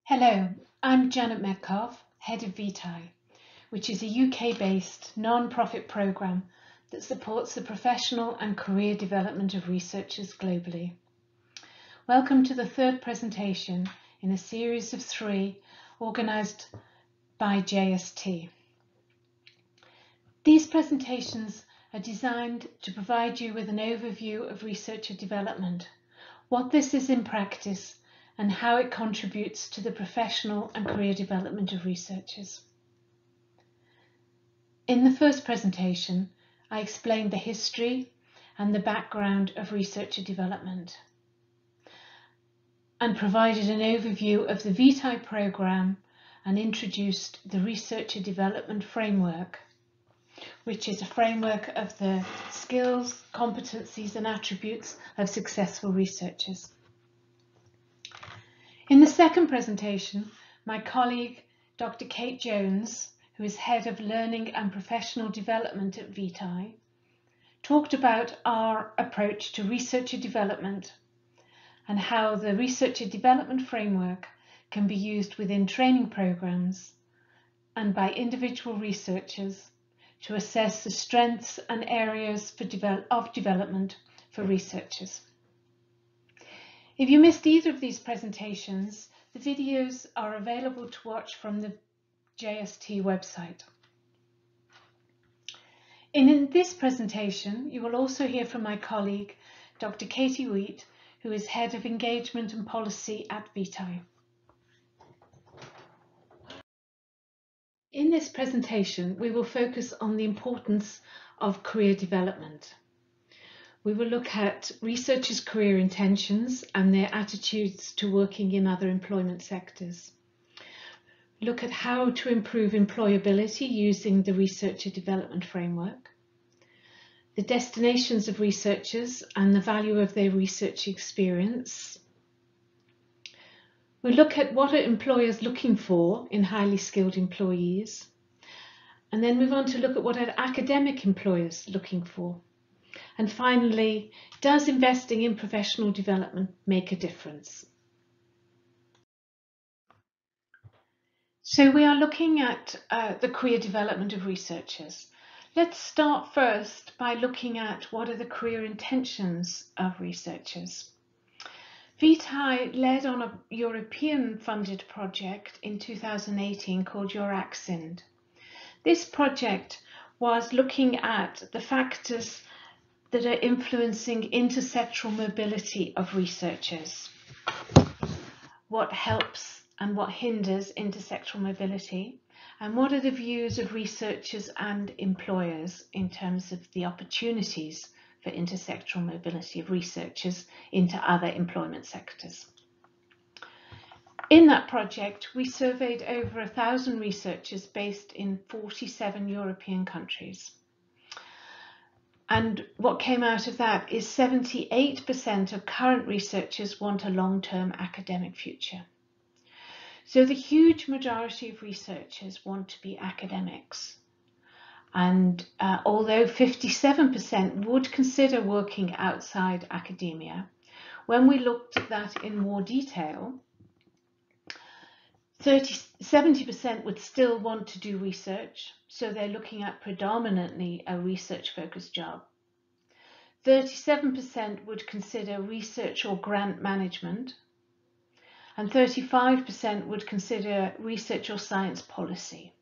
Hello, I'm Janet Metcalfe, Head of VTI, which is a UK-based non-profit programme that supports the professional and career development of researchers globally. Welcome to the third presentation in a series of 3 organised by JST. These presentations are designed to provide you with an overview of researcher development, what this is in practice, and how it contributes to the professional and career development of researchers. In the first presentation, I explained the history and the background of researcher development and provided an overview of the VTI programme and introduced the Researcher Development Framework, which is a framework of the skills, competencies and attributes of successful researchers. In the second presentation, my colleague, Dr. Kate Jones, who is Head of Learning and Professional Development at VTI, talked about our approach to researcher development and how the Researcher Development Framework can be used within training programs and by individual researchers to assess the strengths and areas of development for researchers. If you missed either of these presentations, the videos are available to watch from the JST website. In this presentation, you will also hear from my colleague, Dr. Katie Wheat, who is Head of Engagement and Policy at VTI. In this presentation, we will focus on the importance of career development. We will look at researchers' career intentions and their attitudes to working in other employment sectors. Look at how to improve employability using the Researcher Development Framework, the destinations of researchers and the value of their research experience. We look at what are employers looking for in highly skilled employees, and then move on to look at what are academic employers looking for. And finally, does investing in professional development make a difference? So we are looking at the career development of researchers. Let's start first by looking at what are the career intentions of researchers. VTI led on a European funded project in 2018 called EURACSIND. This project was looking at the factors that are influencing intersectoral mobility of researchers. What helps and what hinders intersectoral mobility, and what are the views of researchers and employers in terms of the opportunities for intersectoral mobility of researchers into other employment sectors. In that project, we surveyed over 1,000 researchers based in 47 European countries. And what came out of that is 78% of current researchers want a long-term academic future. So the huge majority of researchers want to be academics. And although 57% would consider working outside academia, when we looked at that in more detail, 70% would still want to do research, so they're looking at predominantly a research-focused job. 37% would consider research or grant management, and 35% would consider research or science policy.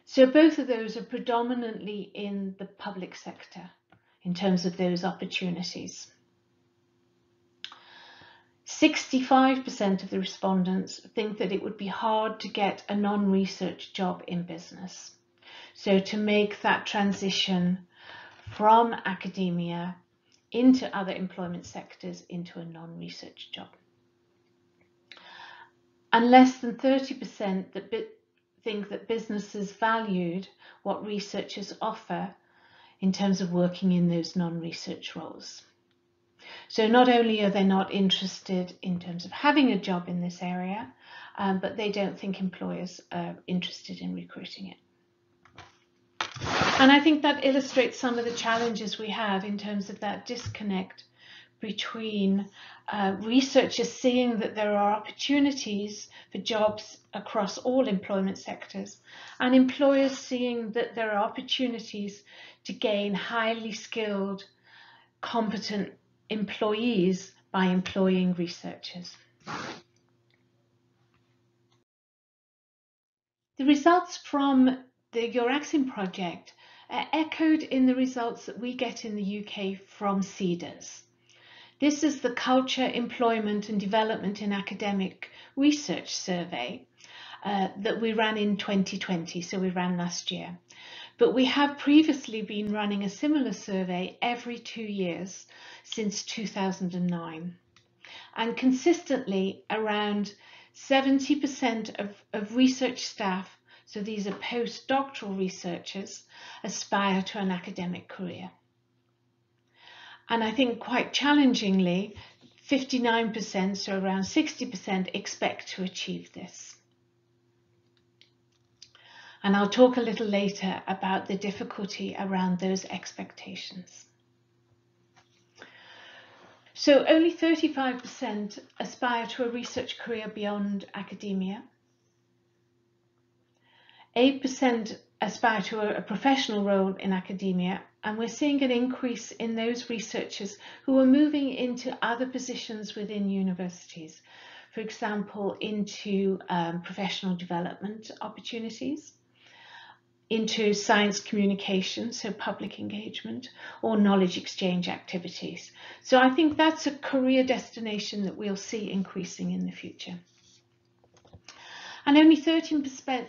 So both of those are predominantly in the public sector in terms of those opportunities. 65% of the respondents think that it would be hard to get a non-research job in business. So to make that transition from academia into other employment sectors into a non-research job. And less than 30% that think that businesses valued what researchers offer in terms of working in those non-research roles. So not only are they not interested in terms of having a job in this area, but they don't think employers are interested in recruiting it. And I think that illustrates some of the challenges we have in terms of that disconnect between researchers seeing that there are opportunities for jobs across all employment sectors and employers seeing that there are opportunities to gain highly skilled, competent employees by employing researchers. The results from the Euraxin project are echoed in the results that we get in the UK from CEDARS. This is the Culture, Employment and Development in Academic Research survey that we ran in 2020, so we ran last year. But we have previously been running a similar survey every 2 years since 2009. And consistently around 70% of research staff, so these are postdoctoral researchers, aspire to an academic career. And I think quite challengingly, 59%, so around 60%, expect to achieve this. And I'll talk a little later about the difficulty around those expectations. So only 35% aspire to a research career beyond academia. 8% aspire to a professional role in academia, and we're seeing an increase in those researchers who are moving into other positions within universities, for example, into professional development opportunities, into science communication, so public engagement, or knowledge exchange activities. So I think that's a career destination that we'll see increasing in the future. And only 13%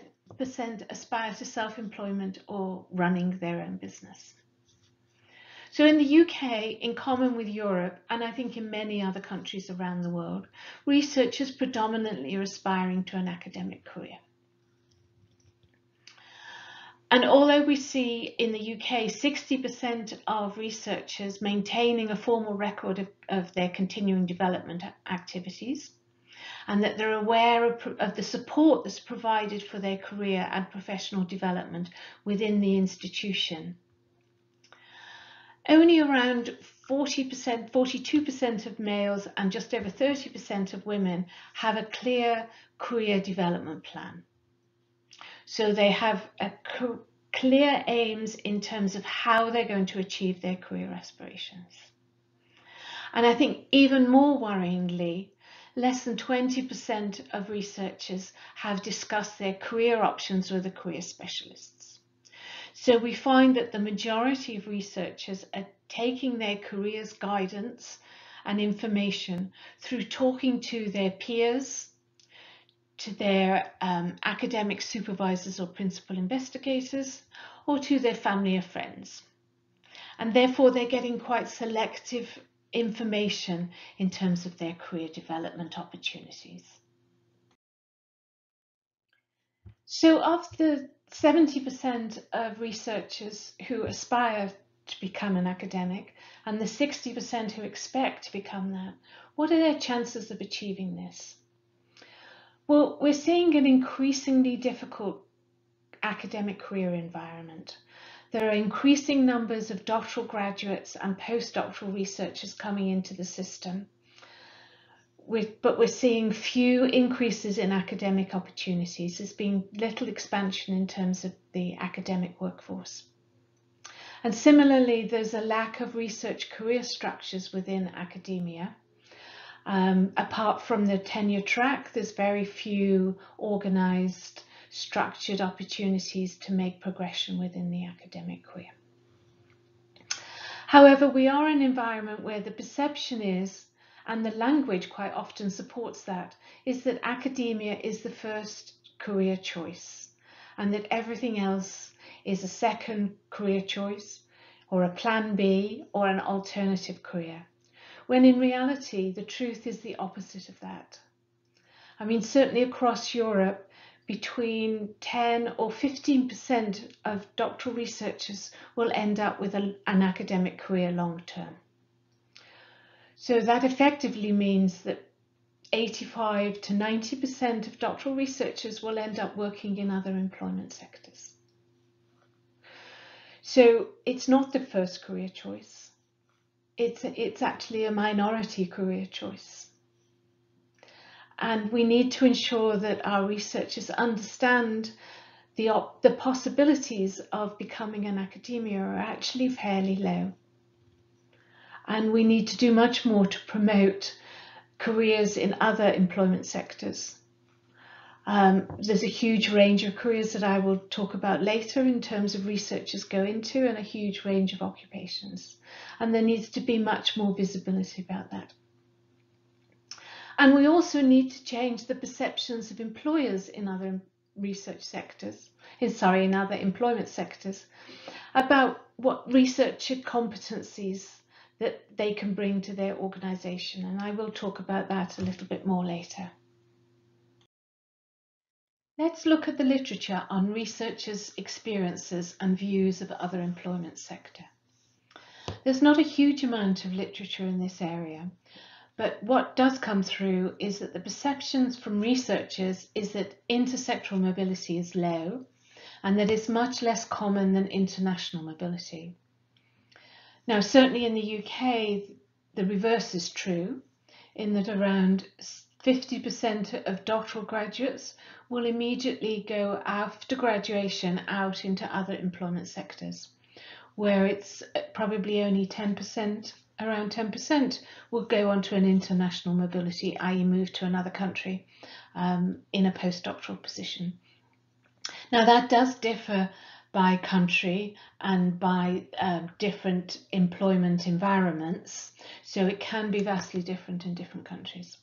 aspire to self-employment or running their own business. So in the UK, in common with Europe, and I think in many other countries around the world, researchers predominantly are aspiring to an academic career. And although we see in the UK 60% of researchers maintaining a formal record of their continuing development activities, and that they're aware of the support that's provided for their career and professional development within the institution, only around 40%, 42% of males and just over 30% of women have a clear career development plan. So they have a clear aims in terms of how they're going to achieve their career aspirations. And I think even more worryingly, less than 20% of researchers have discussed their career options with the career specialists. So we find that the majority of researchers are taking their careers guidance and information through talking to their peers, to their academic supervisors or principal investigators, or to their family or friends. And therefore they're getting quite selective information in terms of their career development opportunities. So of the 70% of researchers who aspire to become an academic and the 60% who expect to become that, what are their chances of achieving this? Well, we're seeing an increasingly difficult academic career environment. There are increasing numbers of doctoral graduates and postdoctoral researchers coming into the system, but we're seeing few increases in academic opportunities. There's been little expansion in terms of the academic workforce. And similarly, there's a lack of research career structures within academia. Apart from the tenure track, there's very few organised, structured opportunities to make progression within the academic career. However, we are in an environment where the perception is, and the language quite often supports that, is that academia is the first career choice and that everything else is a second career choice or a plan B or an alternative career. When in reality, the truth is the opposite of that. I mean, certainly across Europe, between 10 or 15% of doctoral researchers will end up with an academic career long term. So that effectively means that 85 to 90% of doctoral researchers will end up working in other employment sectors. So it's not the first career choice. it's actually a minority career choice. And we need to ensure that our researchers understand the possibilities of becoming an academia are actually fairly low. And we need to do much more to promote careers in other employment sectors. There's a huge range of careers that I will talk about later in terms of researchers go into, and a huge range of occupations. And there needs to be much more visibility about that. And we also need to change the perceptions of employers in other research sectors, in other employment sectors, about what researcher competencies that they can bring to their organisation. And I will talk about that a little bit more later. Let's look at the literature on researchers' experiences and views of other employment sector. There's not a huge amount of literature in this area, but what does come through is that the perceptions from researchers is that intersectoral mobility is low and that it's much less common than international mobility. Now, certainly in the UK, the reverse is true, in that around 50% of doctoral graduates will immediately go after graduation out into other employment sectors, where it's probably only 10%, around 10% will go on to an international mobility, i.e. move to another country in a postdoctoral position. Now that does differ by country and by different employment environments, so it can be vastly different in different countries.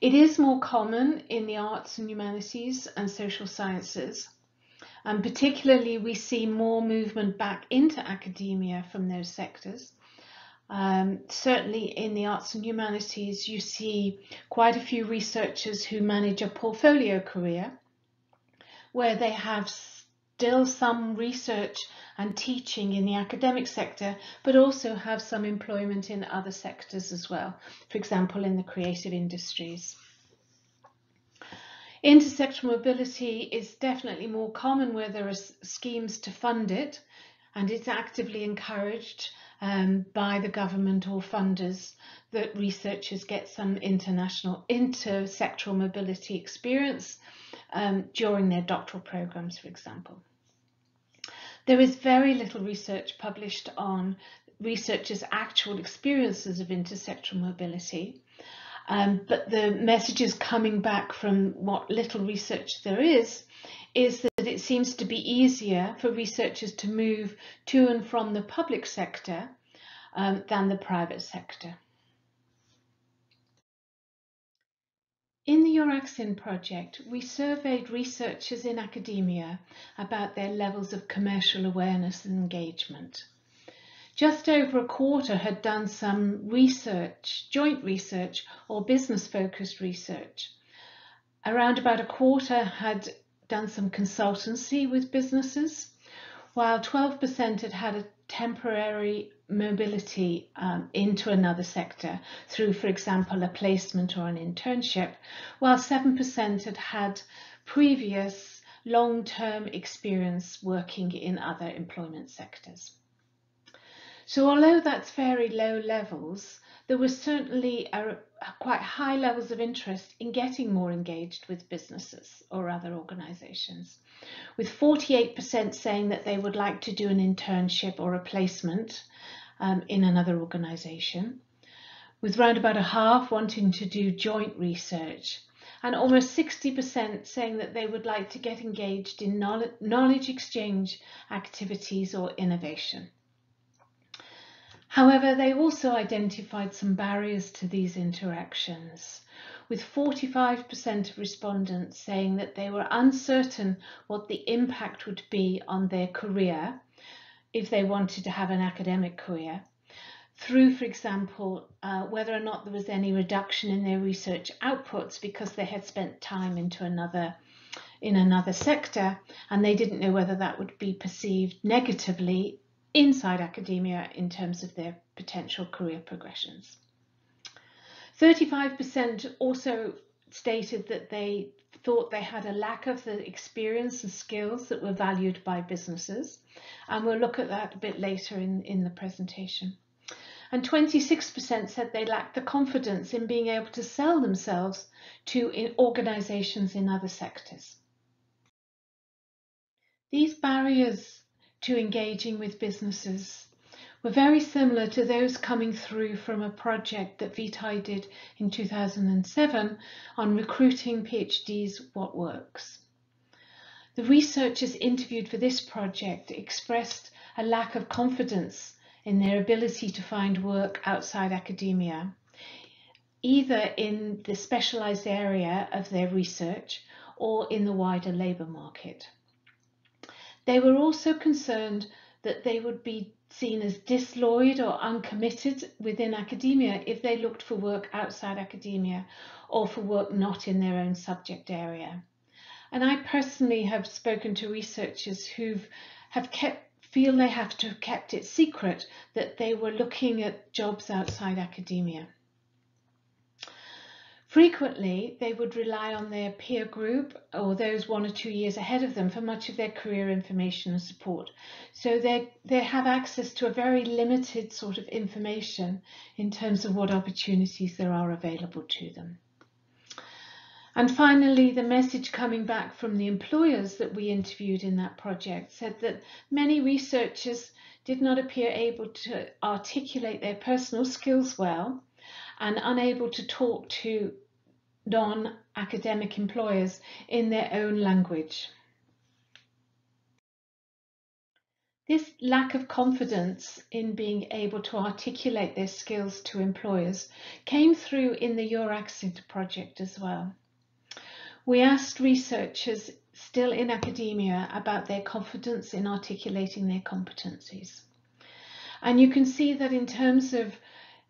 It is more common in the arts and humanities and social sciences, and particularly we see more movement back into academia from those sectors. Certainly in the arts and humanities, you see quite a few researchers who manage a portfolio career where they have still some research and teaching in the academic sector, but also have some employment in other sectors as well, for example, in the creative industries. Intersectoral mobility is definitely more common where there are schemes to fund it, and it's actively encouraged by the government or funders that researchers get some intersectoral mobility experience during their doctoral programs, for example. There is very little research published on researchers' actual experiences of intersectoral mobility, but the messages coming back from what little research there is that it seems to be easier for researchers to move to and from the public sector than the private sector. In the Euraxin project, we surveyed researchers in academia about their levels of commercial awareness and engagement. Just over a quarter had done some research, joint research or business-focused research. Around about a quarter had done some consultancy with businesses, while 12% had had a temporary mobility into another sector through, for example, a placement or an internship, while 7% had had previous long-term experience working in other employment sectors. So although that's very low levels, there was certainly quite high levels of interest in getting more engaged with businesses or other organisations, with 48% saying that they would like to do an internship or a placement in another organisation, with round about a half wanting to do joint research, and almost 60% saying that they would like to get engaged in knowledge exchange activities or innovation. However, they also identified some barriers to these interactions, with 45% of respondents saying that they were uncertain what the impact would be on their career if they wanted to have an academic career, through, for example, whether or not there was any reduction in their research outputs because they had spent time in another sector, and they didn't know whether that would be perceived negatively inside academia in terms of their potential career progressions. 35% also stated that they thought they had a lack of the experience and skills that were valued by businesses, and we'll look at that a bit later in the presentation. and 26% said they lacked the confidence in being able to sell themselves to organisations in other sectors. These barriers to engaging with businesses were very similar to those coming through from a project that Vitae did in 2007 on recruiting PhDs, what works. The researchers interviewed for this project expressed a lack of confidence in their ability to find work outside academia, either in the specialised area of their research or in the wider labour market. They were also concerned that they would be seen as disloyal or uncommitted within academia if they looked for work outside academia or for work not in their own subject area. And I personally have spoken to researchers who feel they have to have kept it secret that they were looking at jobs outside academia. Frequently, they would rely on their peer group or those 1 or 2 years ahead of them for much of their career information and support. So they have access to a very limited sort of information in terms of what opportunities there are available to them. And finally, the message coming back from the employers that we interviewed in that project said that many researchers did not appear able to articulate their personal skills well, and unable to talk to non-academic employers in their own language. This lack of confidence in being able to articulate their skills to employers came through in the Your Accent project as well. We asked researchers still in academia about their confidence in articulating their competencies. And you can see that in terms of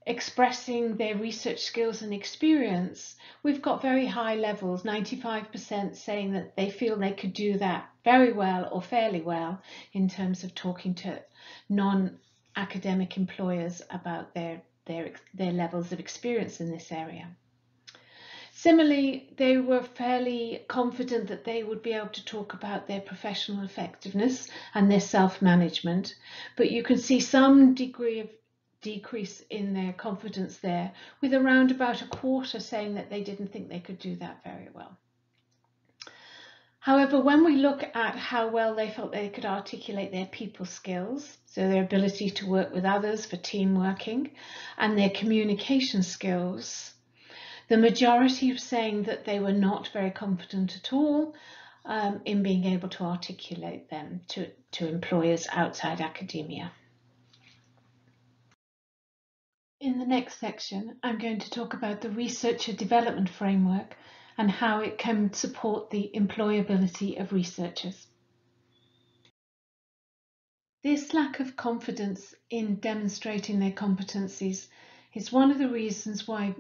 expressing their research skills and experience, we've got very high levels, 95% saying that they feel they could do that very well or fairly well in terms of talking to non-academic employers about their levels of experience in this area. Similarly, they were fairly confident that they would be able to talk about their professional effectiveness and their self-management, but you can see some degree of decrease in their confidence there, with around about a quarter saying that they didn't think they could do that very well. However, when we look at how well they felt they could articulate their people skills, so their ability to work with others for team working, and their communication skills, the majority were saying that they were not very confident at all in being able to articulate them to employers outside academia. In the next section, I'm going to talk about the researcher development framework and how it can support the employability of researchers. This lack of confidence in demonstrating their competencies is one of the reasons why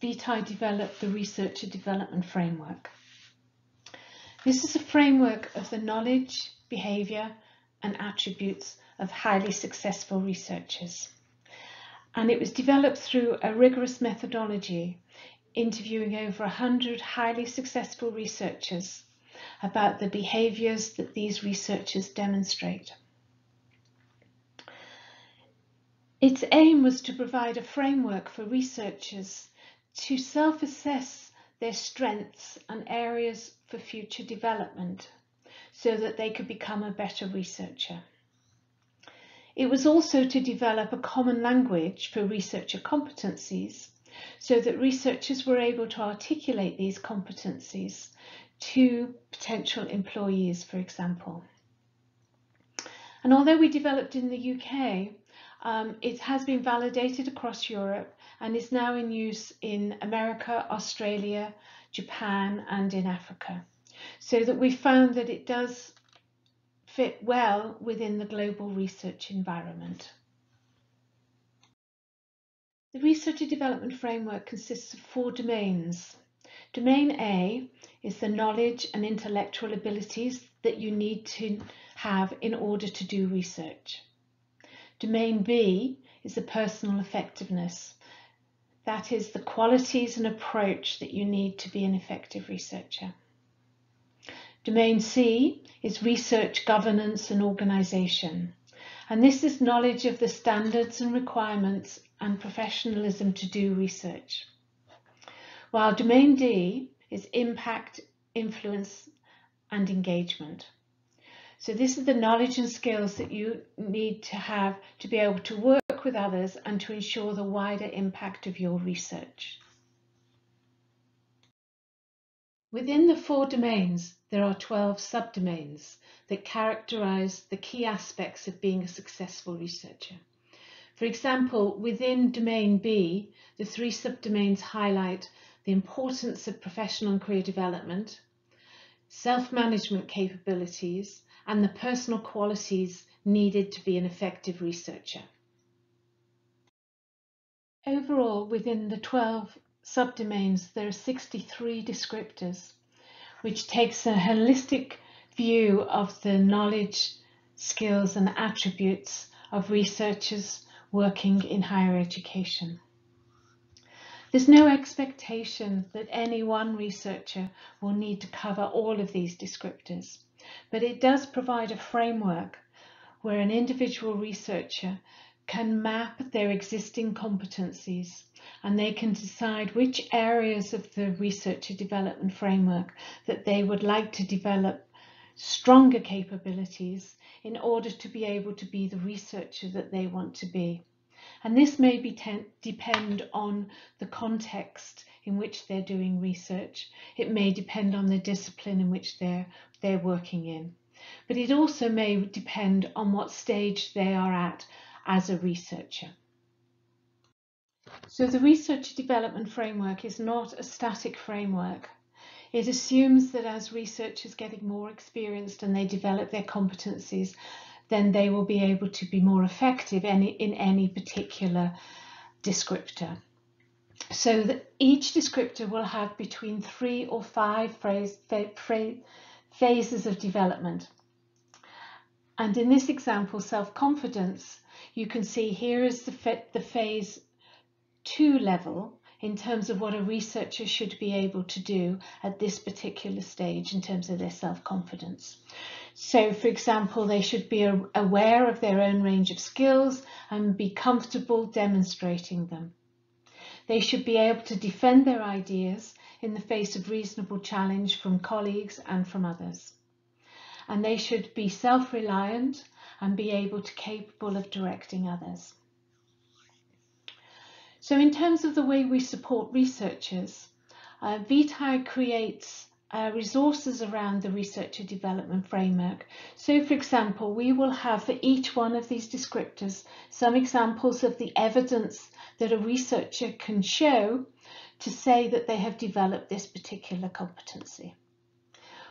Vitae developed the researcher development framework. This is a framework of the knowledge, behaviour and attributes of highly successful researchers. And it was developed through a rigorous methodology, interviewing over 100 highly successful researchers about the behaviours that these researchers demonstrate. Its aim was to provide a framework for researchers to self-assess their strengths and areas for future development so that they could become a better researcher. It was also to develop a common language for researcher competencies so that researchers were able to articulate these competencies to potential employees, for example. And although we developed in the UK, it has been validated across Europe and is now in use in America, Australia, Japan and in Africa, so that we found that it does fit well within the global research environment. The researcher development framework consists of 4 domains. Domain A is the knowledge and intellectual abilities that you need to have in order to do research. Domain B is the personal effectiveness. That is the qualities and approach that you need to be an effective researcher. Domain C is research governance and organisation, and this is knowledge of the standards and requirements and professionalism to do research. While domain D is impact, influence, and engagement. So this is the knowledge and skills that you need to have to be able to work with others and to ensure the wider impact of your research. Within the 4 domains, there are 12 subdomains that characterize the key aspects of being a successful researcher. For example, within domain B, the 3 subdomains highlight the importance of professional and career development, self-management capabilities, and the personal qualities needed to be an effective researcher. Overall, within the 12 subdomains, there are 63 descriptors, which takes a holistic view of the knowledge, skills, and attributes of researchers working in higher education. There's no expectation that any one researcher will need to cover all of these descriptors, but it does provide a framework where an individual researcher can map their existing competencies and they can decide which areas of the researcher development framework that they would like to develop stronger capabilities in order to be able to be the researcher that they want to be. And this may depend on the context in which they're doing research. It may depend on the discipline in which they're working in. But it also may depend on what stage they are at as a researcher. So the researcher development framework is not a static framework. It assumes that as researchers getting more experienced and they develop their competencies, then they will be able to be more effective in any particular descriptor. So that each descriptor will have between 3 or 5 phases of development. And in this example, self-confidence, you can see here is the phase 2 level in terms of what a researcher should be able to do at this particular stage in terms of their self-confidence. So, for example, they should be aware of their own range of skills and be comfortable demonstrating them. They should be able to defend their ideas in the face of reasonable challenge from colleagues and from others. And they should be self-reliant and be capable of directing others. So in terms of the way we support researchers, VTI creates resources around the researcher development framework. So for example, we will have for each one of these descriptors some examples of the evidence that a researcher can show to say that they have developed this particular competency.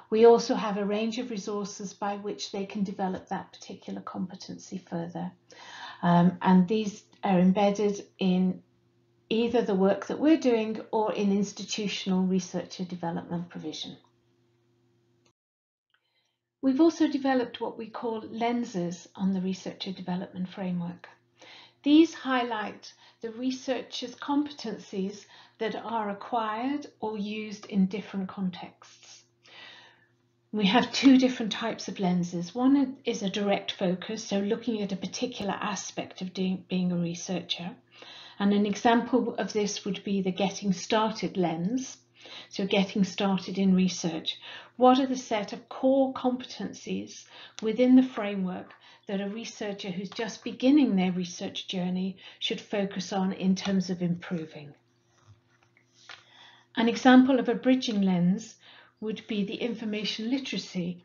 We also have a range of resources by which they can develop that particular competency further. And these are embedded in either the work that we're doing or in institutional researcher development provision. We've also developed what we call lenses on the researcher development framework. These highlight the researcher's competencies that are acquired or used in different contexts. We have 2 different types of lenses. One is a direct focus, so looking at a particular aspect of being a researcher. And an example of this would be the getting started lens. So getting started in research. What are the set of core competencies within the framework that a researcher who's just beginning their research journey should focus on in terms of improving? An example of a bridging lens would be the information literacy,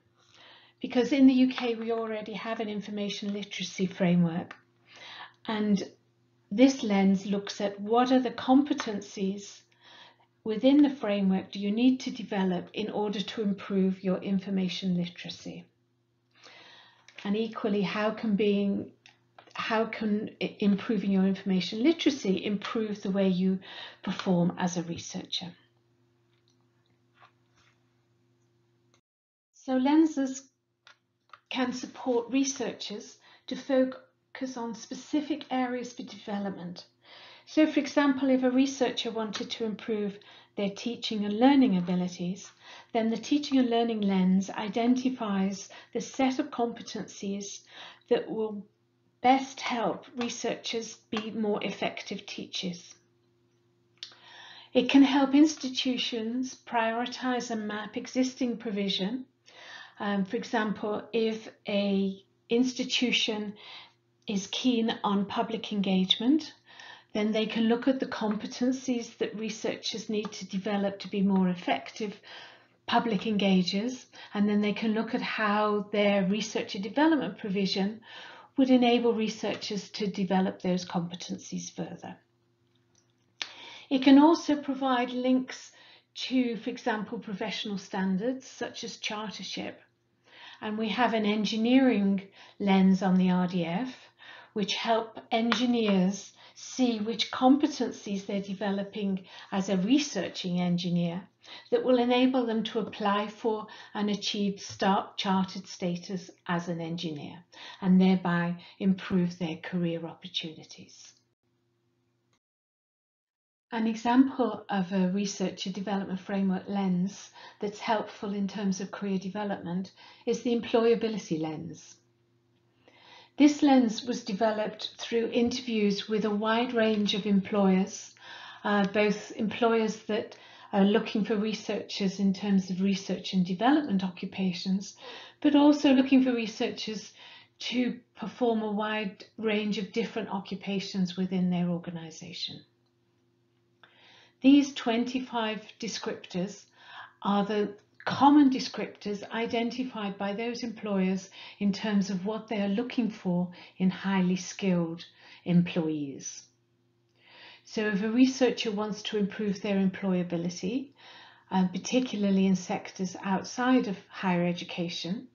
because in the UK we already have an information literacy framework, and this lens looks at what are the competencies within the framework do you need to develop in order to improve your information literacy, and equally how can improving your information literacy improve the way you perform as a researcher. So lenses can support researchers to focus on specific areas for development. So for example, if a researcher wanted to improve their teaching and learning abilities, then the teaching and learning lens identifies the set of competencies that will best help researchers be more effective teachers. It can help institutions prioritize and map existing provision. For example, if an institution is keen on public engagement, then they can look at the competencies that researchers need to develop to be more effective public engagers, and then they can look at how their researcher development provision would enable researchers to develop those competencies further. It can also provide links to, for example, professional standards such as chartership. And we have an engineering lens on the RDF, which help engineers see which competencies they're developing as a researching engineer that will enable them to apply for and achieve chartered status as an engineer, and thereby improve their career opportunities. An example of a researcher development framework lens that's helpful in terms of career development is the employability lens. This lens was developed through interviews with a wide range of employers, both employers that are looking for researchers in terms of research and development occupations, but also looking for researchers to perform a wide range of different occupations within their organisation. These 25 descriptors are the common descriptors identified by those employers in terms of what they are looking for in highly skilled employees. So if a researcher wants to improve their employability, particularly in sectors outside of higher education,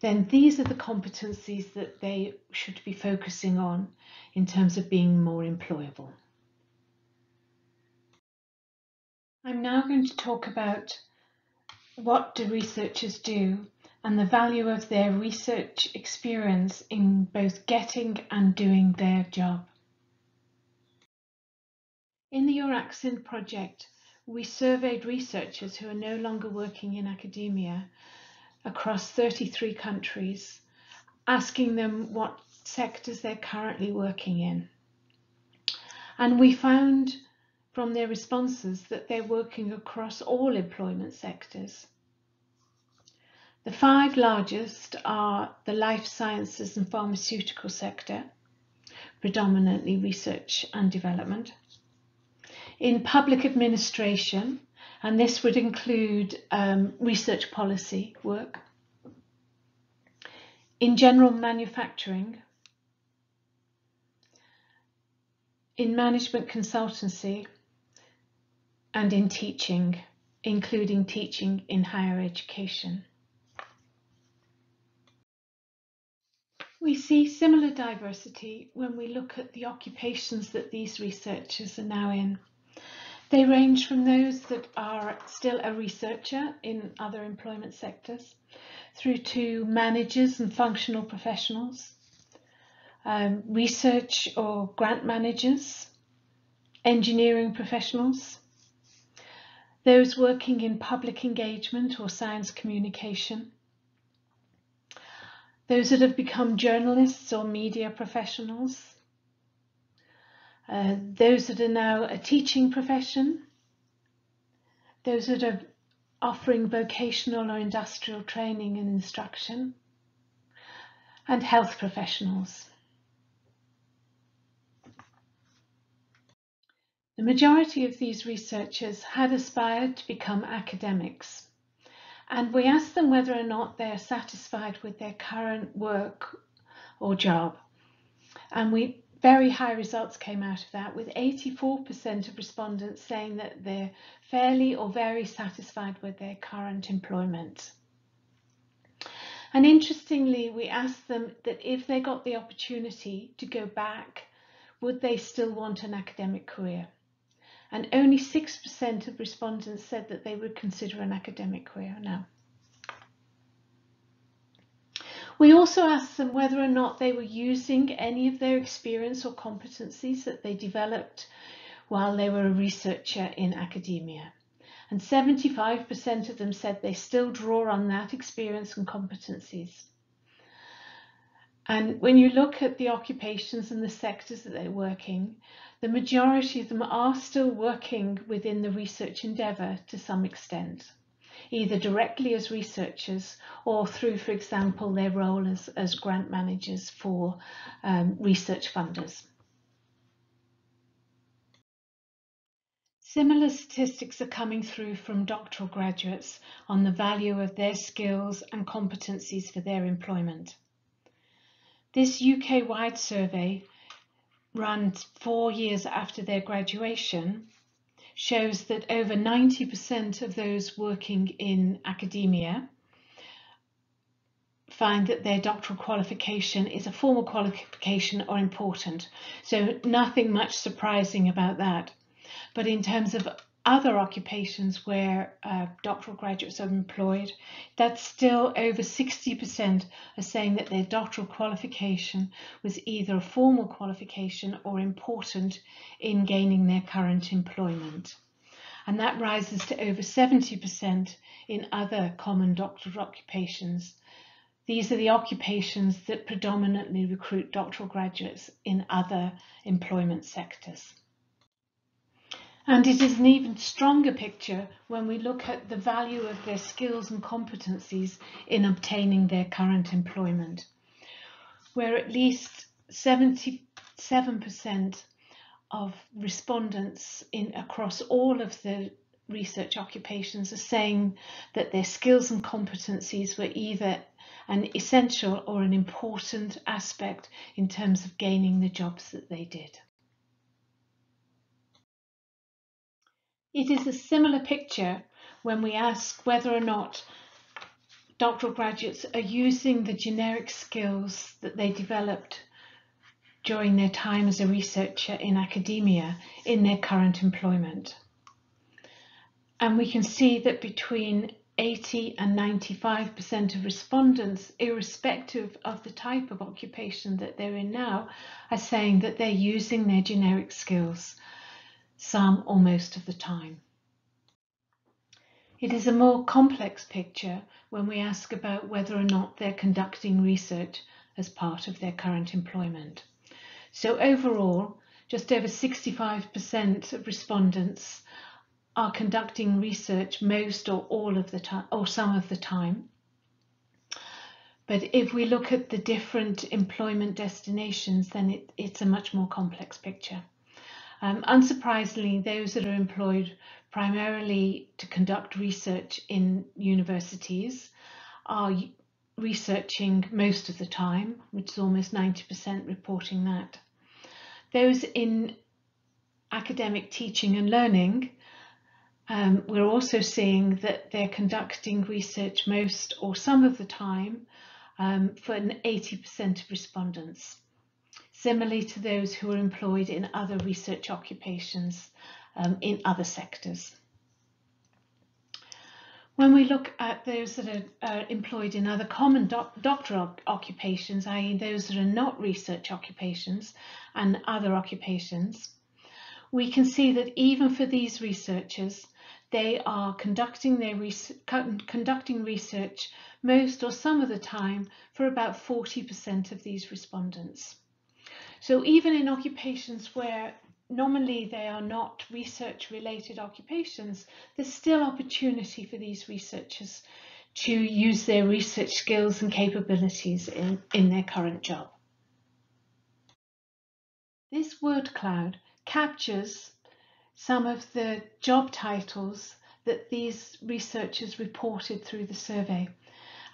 then these are the competencies that they should be focusing on in terms of being more employable. I'm now going to talk about what do researchers do and the value of their research experience in both getting and doing their job. In the Euraccent project, we surveyed researchers who are no longer working in academia across 33 countries, asking them what sectors they're currently working in. And we found from their responses that they're working across all employment sectors. The 5 largest are the life sciences and pharmaceutical sector, predominantly research and development. In public administration, and this would include research policy work. In general manufacturing, in management consultancy, and in teaching, including teaching in higher education. We see similar diversity when we look at the occupations that these researchers are now in. They range from those that are still a researcher in other employment sectors, through to managers and functional professionals, research or grant managers, engineering professionals, those working in public engagement or science communication, those that have become journalists or media professionals, those that are now a teaching profession, those that are offering vocational or industrial training and instruction, and health professionals. The majority of these researchers had aspired to become academics, and we asked them whether or not they are satisfied with their current work or job. And very high results came out of that, with 84% of respondents saying that they're fairly or very satisfied with their current employment. And interestingly, we asked them that if they got the opportunity to go back, would they still want an academic career? And only 6% of respondents said that they would consider an academic career now. We also asked them whether or not they were using any of their experience or competencies that they developed while they were a researcher in academia. And 75% of them said they still draw on that experience and competencies. And when you look at the occupations and the sectors that they're working, the majority of them are still working within the research endeavour to some extent, either directly as researchers or through, for example, their role as grant managers for research funders. Similar statistics are coming through from doctoral graduates on the value of their skills and competencies for their employment. This UK-wide survey, run 4 years after their graduation, shows that over 90% of those working in academia find that their doctoral qualification is a formal qualification or important. So nothing much surprising about that. But in terms of other occupations where doctoral graduates are employed, that's still over 60% are saying that their doctoral qualification was either a formal qualification or important in gaining their current employment. And that rises to over 70% in other common doctoral occupations. These are the occupations that predominantly recruit doctoral graduates in other employment sectors. And it is an even stronger picture when we look at the value of their skills and competencies in obtaining their current employment, where at least 77% of respondents across all of the research occupations are saying that their skills and competencies were either an essential or an important aspect in terms of gaining the jobs that they did. It is a similar picture when we ask whether or not doctoral graduates are using the generic skills that they developed during their time as a researcher in academia in their current employment. And we can see that between 80 and 95% of respondents, irrespective of the type of occupation that they're in now, are saying that they're using their generic skills some or most of the time. It is a more complex picture when we ask about whether or not they're conducting research as part of their current employment. So overall, just over 65% of respondents are conducting research most or all of the time, or some of the time. But if we look at the different employment destinations, then it's a much more complex picture. Unsurprisingly, those that are employed primarily to conduct research in universities are researching most of the time, which is almost 90% reporting that. Those in academic teaching and learning, we're also seeing that they're conducting research most or some of the time for 80% of respondents, similarly to those who are employed in other research occupations in other sectors. When we look at those that are employed in other common doctoral occupations, i.e. those that are not research occupations and other occupations, we can see that even for these researchers, they are conducting research most or some of the time for about 40% of these respondents. So even in occupations where normally they are not research-related occupations, there's still opportunity for these researchers to use their research skills and capabilities in their current job. This word cloud captures some of the job titles that these researchers reported through the survey.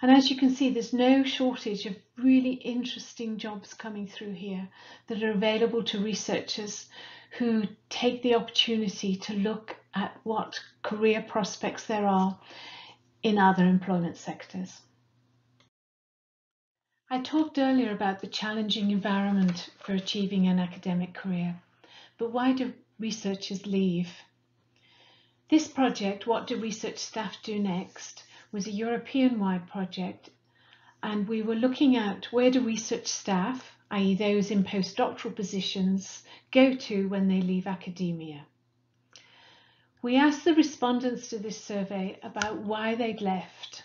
And as you can see, there's no shortage of really interesting jobs coming through here that are available to researchers who take the opportunity to look at what career prospects there are in other employment sectors. I talked earlier about the challenging environment for achieving an academic career, but why do researchers leave? This project, What Do Research Staff Do Next?, was a European-wide project, and we were looking at where do research staff, i.e. those in postdoctoral positions, go to when they leave academia. We asked the respondents to this survey about why they'd left.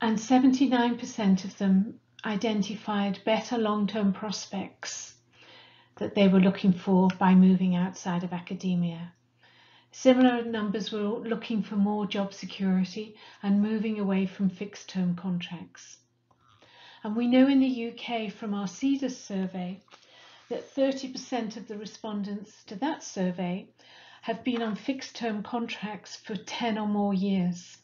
and 79% of them identified better long-term prospects that they were looking for by moving outside of academia. Similar numbers were looking for more job security and moving away from fixed-term contracts. And we know in the UK from our CEDAS survey that 30% of the respondents to that survey have been on fixed-term contracts for 10 or more years.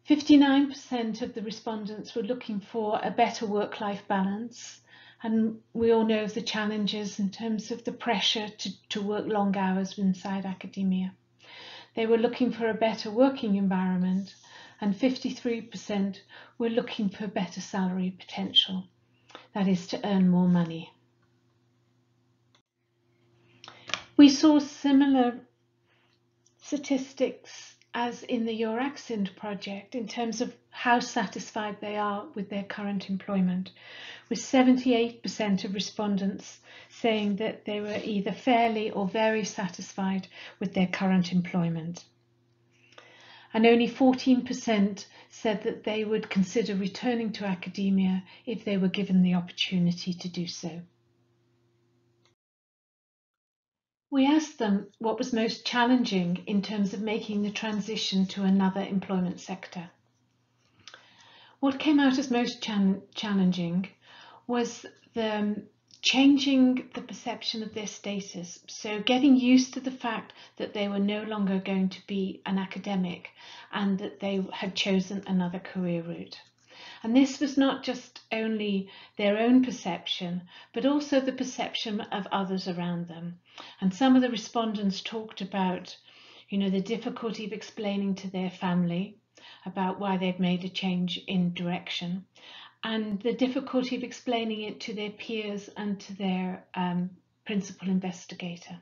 59% of the respondents were looking for a better work-life balance, and we all know of the challenges in terms of the pressure to work long hours inside academia. They were looking for a better working environment, and 53% were looking for better salary potential, that is to earn more money. We saw similar statistics as in the Your Accent project in terms of how satisfied they are with their current employment, with 78% of respondents saying that they were either fairly or very satisfied with their current employment. And only 14% said that they would consider returning to academia if they were given the opportunity to do so. We asked them what was most challenging in terms of making the transition to another employment sector. What came out as most challenging was the changing the perception of their status. So getting used to the fact that they were no longer going to be an academic and that they had chosen another career route. And this was not just only their own perception, but also the perception of others around them. And some of the respondents talked about, the difficulty of explaining to their family about why they'd made a change in direction, and the difficulty of explaining it to their peers and to their principal investigator.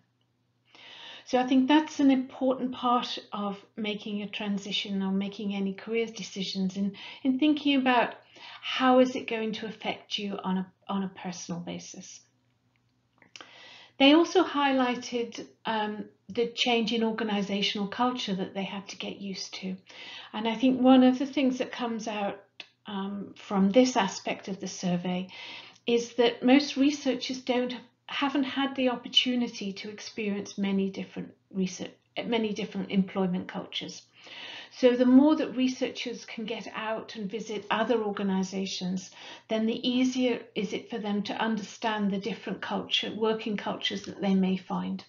So I think that's an important part of making a transition or making any career decisions in thinking about how is it going to affect you on a personal basis. They also highlighted the change in organisational culture that they had to get used to. And I think one of the things that comes out from this aspect of the survey is that most researchers haven't had the opportunity to experience many different employment cultures. So the more that researchers can get out and visit other organisations, then the easier is it for them to understand the different working cultures that they may find.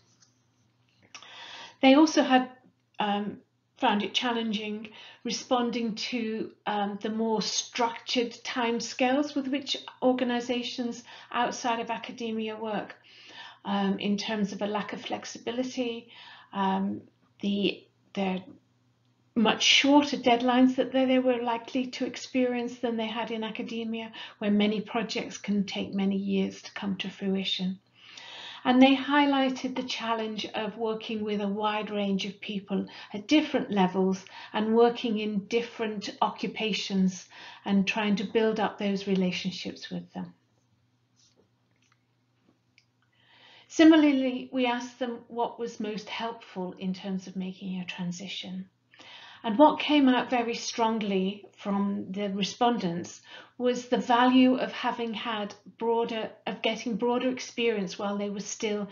They also had found it challenging responding to the more structured timescales with which organisations outside of academia work, in terms of a lack of flexibility, the much shorter deadlines that they were likely to experience than they had in academia, where many projects can take many years to come to fruition. And they highlighted the challenge of working with a wide range of people at different levels and working in different occupations and trying to build up those relationships with them. Similarly, we asked them what was most helpful in terms of making a transition. And what came out very strongly from the respondents was the value of having had getting broader experience while they were still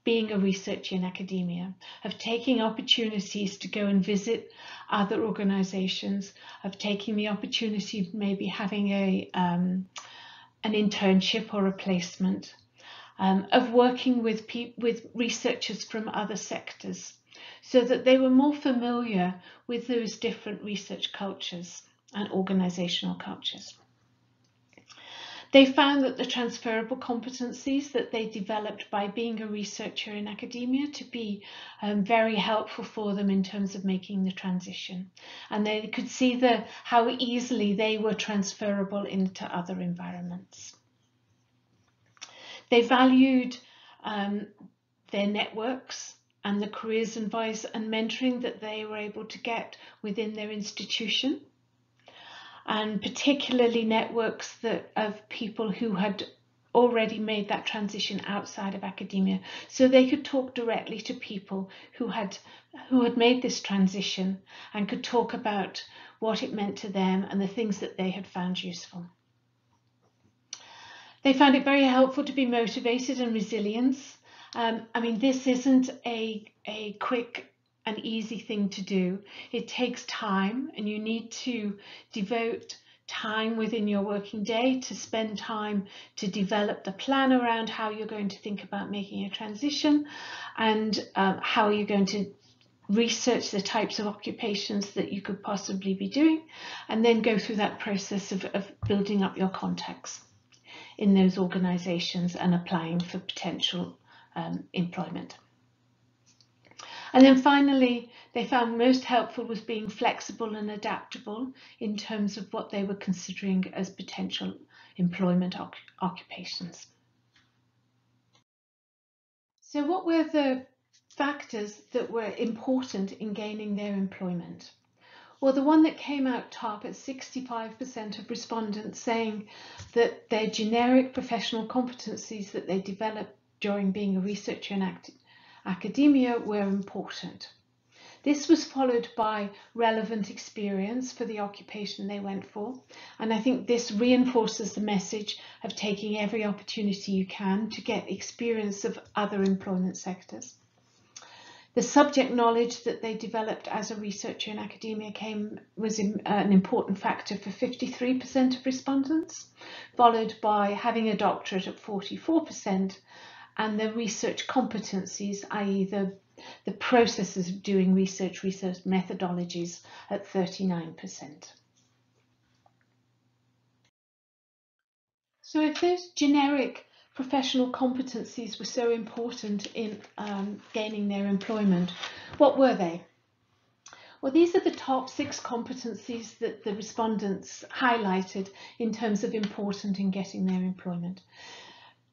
being a researcher in academia, of taking opportunities to go and visit other organisations, of taking the opportunity of maybe having an internship or a placement, of working with researchers from other sectors, so that they were more familiar with those different research cultures and organisational cultures. They found that the transferable competencies that they developed by being a researcher in academia to be very helpful for them in terms of making the transition. And they could see how easily they were transferable into other environments. They valued their networks and the careers advice and mentoring that they were able to get within their institution, and particularly networks of people who had already made that transition outside of academia, so they could talk directly to people who had made this transition and could talk about what it meant to them and the things that they had found useful. They found it very helpful to be motivated and resilient. I mean, this isn't a quick and easy thing to do. It takes time, and you need to devote time within your working day to spend time to develop the plan around how you're going to think about making a transition, and how you're going to research the types of occupations that you could possibly be doing, and then go through that process of building up your contacts in those organizations and applying for potential employment. And then finally, they found most helpful was being flexible and adaptable in terms of what they were considering as potential employment occupations. So what were the factors that were important in gaining their employment? Well, the one that came out top at 65% of respondents saying that their generic professional competencies that they developed during being a researcher in academia were important. This was followed by relevant experience for the occupation they went for, and I think this reinforces the message of taking every opportunity you can to get experience of other employment sectors. The subject knowledge that they developed as a researcher in academia was an important factor for 53% of respondents, followed by having a doctorate at 44%, and the research competencies, i.e. the processes of doing research methodologies at 39%. So if those generic professional competencies were so important in gaining their employment, what were they? Well, these are the top 6 competencies that the respondents highlighted in terms of important in getting their employment.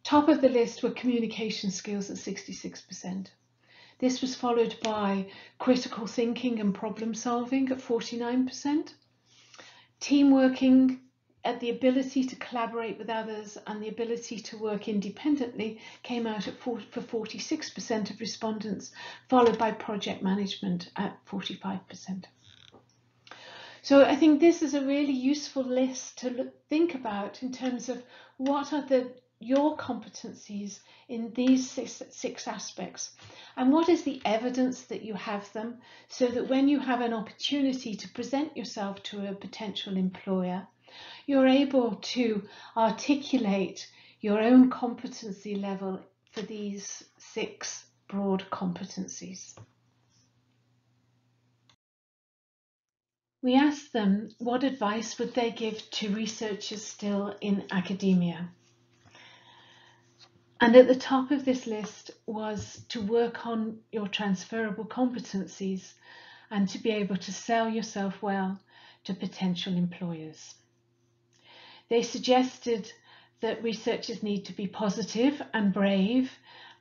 Top of the list were communication skills at 66%. This was followed by critical thinking and problem solving at 49%. Teamworking, the ability to collaborate with others and the ability to work independently came out at for 46% of respondents, followed by project management at 45%. So I think this is a really useful list to think about in terms of what are your competencies in these six aspects, and what is the evidence that you have them, so that when you have an opportunity to present yourself to a potential employer, you're able to articulate your own competency level for these 6 broad competencies. We asked them what advice would they give to researchers still in academia. And at the top of this list was to work on your transferable competencies and to be able to sell yourself well to potential employers. They suggested that researchers need to be positive and brave,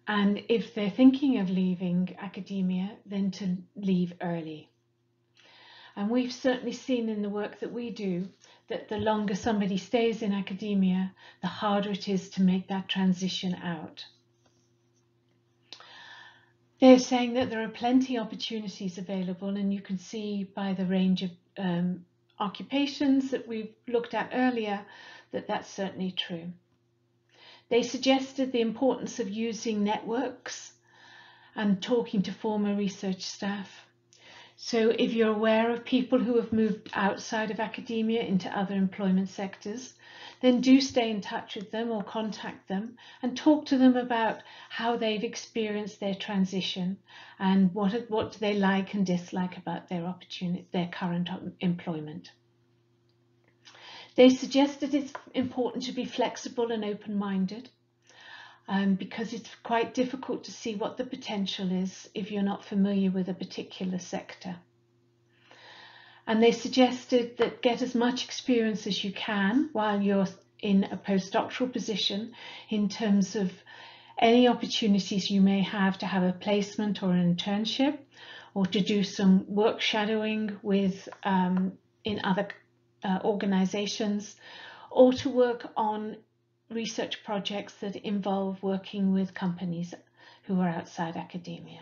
and if they're thinking of leaving academia, then to leave early. And we've certainly seen in the work that we do that the longer somebody stays in academia, the harder it is to make that transition out. They're saying that there are plenty of opportunities available, and you can see by the range of occupations that we've looked at earlier that that's certainly true. They suggested the importance of using networks and talking to former research staff. So if you're aware of people who have moved outside of academia into other employment sectors, then do stay in touch with them or contact them and talk to them about how they've experienced their transition and what do they like and dislike about their current employment. They suggested it's important to be flexible and open-minded, because it's quite difficult to see what the potential is if you're not familiar with a particular sector. And they suggested that get as much experience as you can while you're in a postdoctoral position in terms of any opportunities you may have to have a placement or an internship, or to do some work shadowing with in other organizations, or to work on research projects that involve working with companies who are outside academia.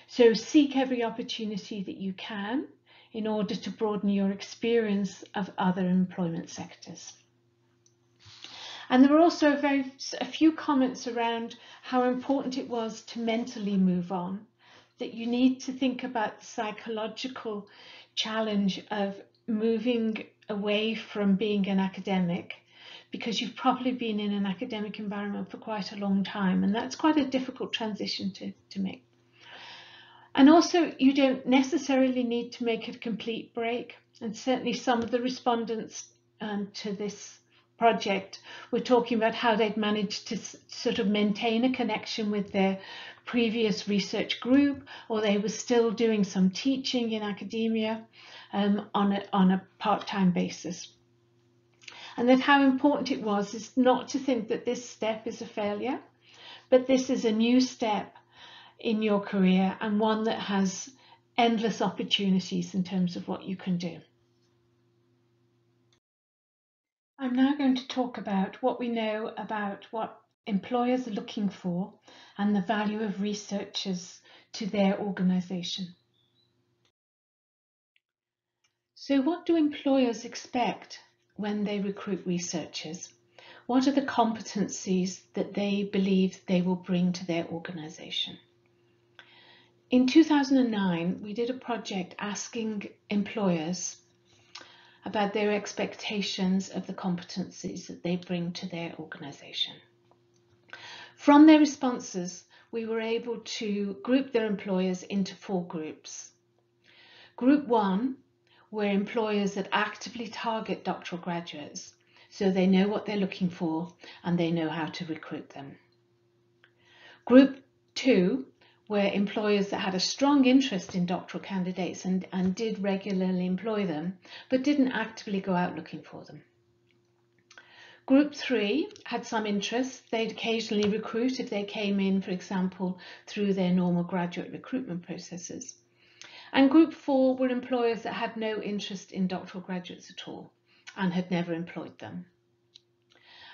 So seek every opportunity that you can in order to broaden your experience of other employment sectors. And there were also a few comments around how important it was to mentally move on, that you need to think about the psychological challenge of moving away from being an academic, because you've probably been in an academic environment for quite a long time, and that's quite a difficult transition to make. And also, you don't necessarily need to make a complete break, and certainly some of the respondents to this project were talking about how they'd managed to sort of maintain a connection with their previous research group, or they were still doing some teaching in academia on a part-time basis. And that how important it was is not to think that this step is a failure, but this is a new step in your career and one that has endless opportunities in terms of what you can do. I'm now going to talk about what we know about what employers are looking for and the value of researchers to their organisation. So what do employers expect when they recruit researchers? What are the competencies that they believe they will bring to their organisation? In 2009, we did a project asking employers about their expectations of the competencies that they bring to their organisation. From their responses, we were able to group their employers into 4 groups. Group 1 were employers that actively target doctoral graduates, so they know what they're looking for and they know how to recruit them. Group 2 were employers that had a strong interest in doctoral candidates and did regularly employ them, but didn't actively go out looking for them. Group 3 had some interest. They'd occasionally recruit if they came in, for example, through their normal graduate recruitment processes. And Group 4 were employers that had no interest in doctoral graduates at all and had never employed them.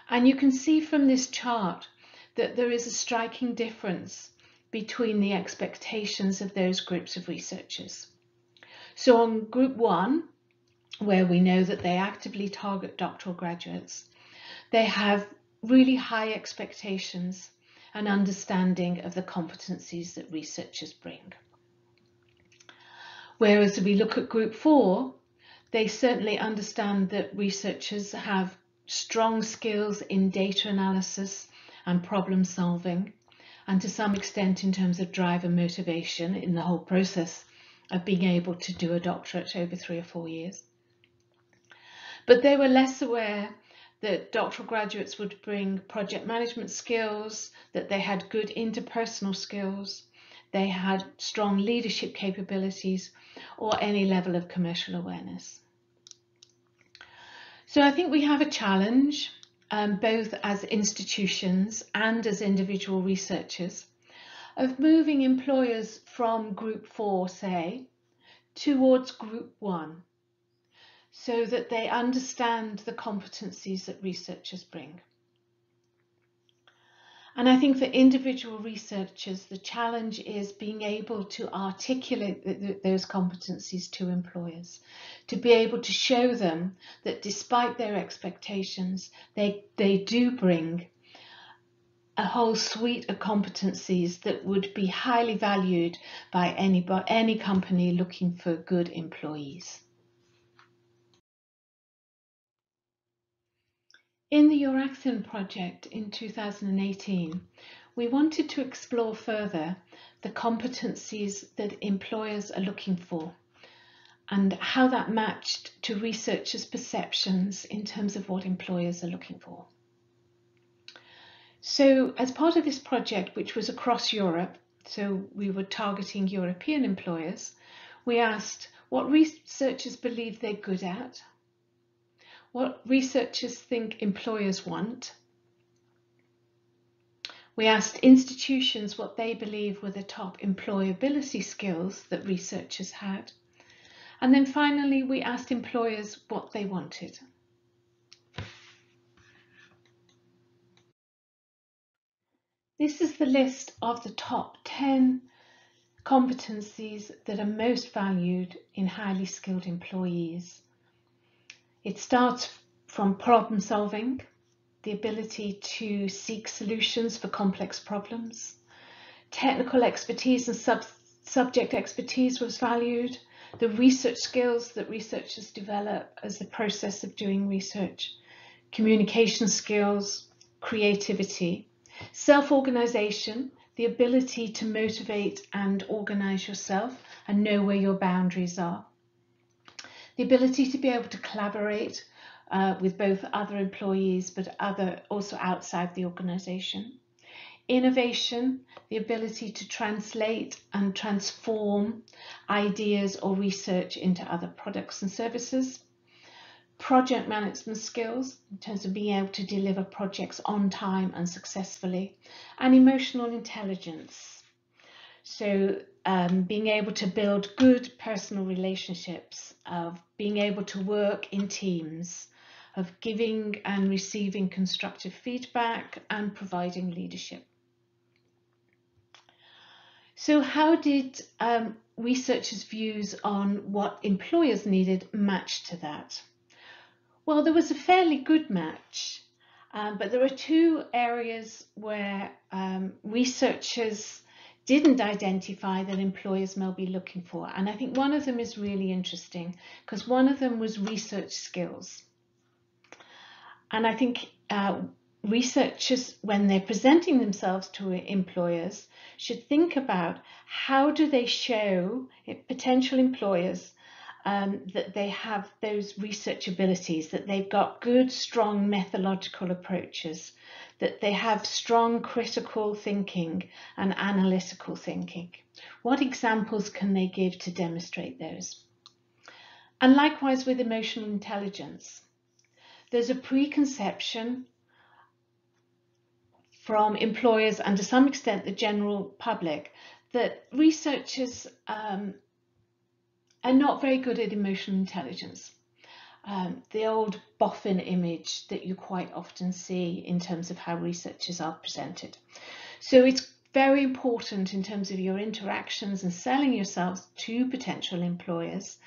And you can see from this chart that there is a striking difference between the expectations of those groups of researchers. So on Group 1, where we know that they actively target doctoral graduates, they have really high expectations and understanding of the competencies that researchers bring. Whereas if we look at Group 4, they certainly understand that researchers have strong skills in data analysis and problem solving, and to some extent in terms of drive and motivation in the whole process of being able to do a doctorate over 3 or 4 years. But they were less aware that doctoral graduates would bring project management skills, that they had good interpersonal skills, they had strong leadership capabilities, or any level of commercial awareness. So I think we have a challenge, both as institutions and as individual researchers, of moving employers from Group 4, say, towards Group 1, so that they understand the competencies that researchers bring. And I think for individual researchers, the challenge is being able to articulate those competencies to employers, to be able to show them that despite their expectations, they do bring a whole suite of competencies that would be highly valued by any company looking for good employees. In the Euraxion project in 2018, we wanted to explore further the competencies that employers are looking for and how that matched to researchers' perceptions in terms of what employers are looking for. So as part of this project, which was across Europe, so we were targeting European employers, we asked what researchers believe they're good at, what researchers think employers want. We asked institutions what they believe were the top employability skills that researchers had. And then finally, we asked employers what they wanted. This is the list of the top 10 competencies that are most valued in highly skilled employees. It starts from problem solving, the ability to seek solutions for complex problems. Technical expertise and subject expertise was valued. The research skills that researchers develop as the process of doing research. Communication skills, creativity. Self-organization, the ability to motivate and organize yourself and know where your boundaries are. The ability to be able to collaborate with both other employees but also outside the organization. Innovation, the ability to translate and transform ideas or research into other products and services. Project management skills, in terms of being able to deliver projects on time and successfully. And emotional intelligence, so being able to build good personal relationships, of being able to work in teams, of giving and receiving constructive feedback and providing leadership. So how did researchers' views on what employers needed match to that? Well, there was a fairly good match, but there are two areas where researchers didn't identify that employers may be looking for. And I think one of them is really interesting because one of them was research skills. And I think researchers, when they're presenting themselves to employers, should think about how do they show potential employers that they have those research abilities, that they've got good, strong methodological approaches, that they have strong critical thinking and analytical thinking. What examples can they give to demonstrate those? And likewise with emotional intelligence. There's a preconception from employers and to some extent the general public that researchers are not very good at emotional intelligence. The old boffin image that you quite often see in terms of how researchers are presented. So it's very important in terms of your interactions and selling yourselves to potential employers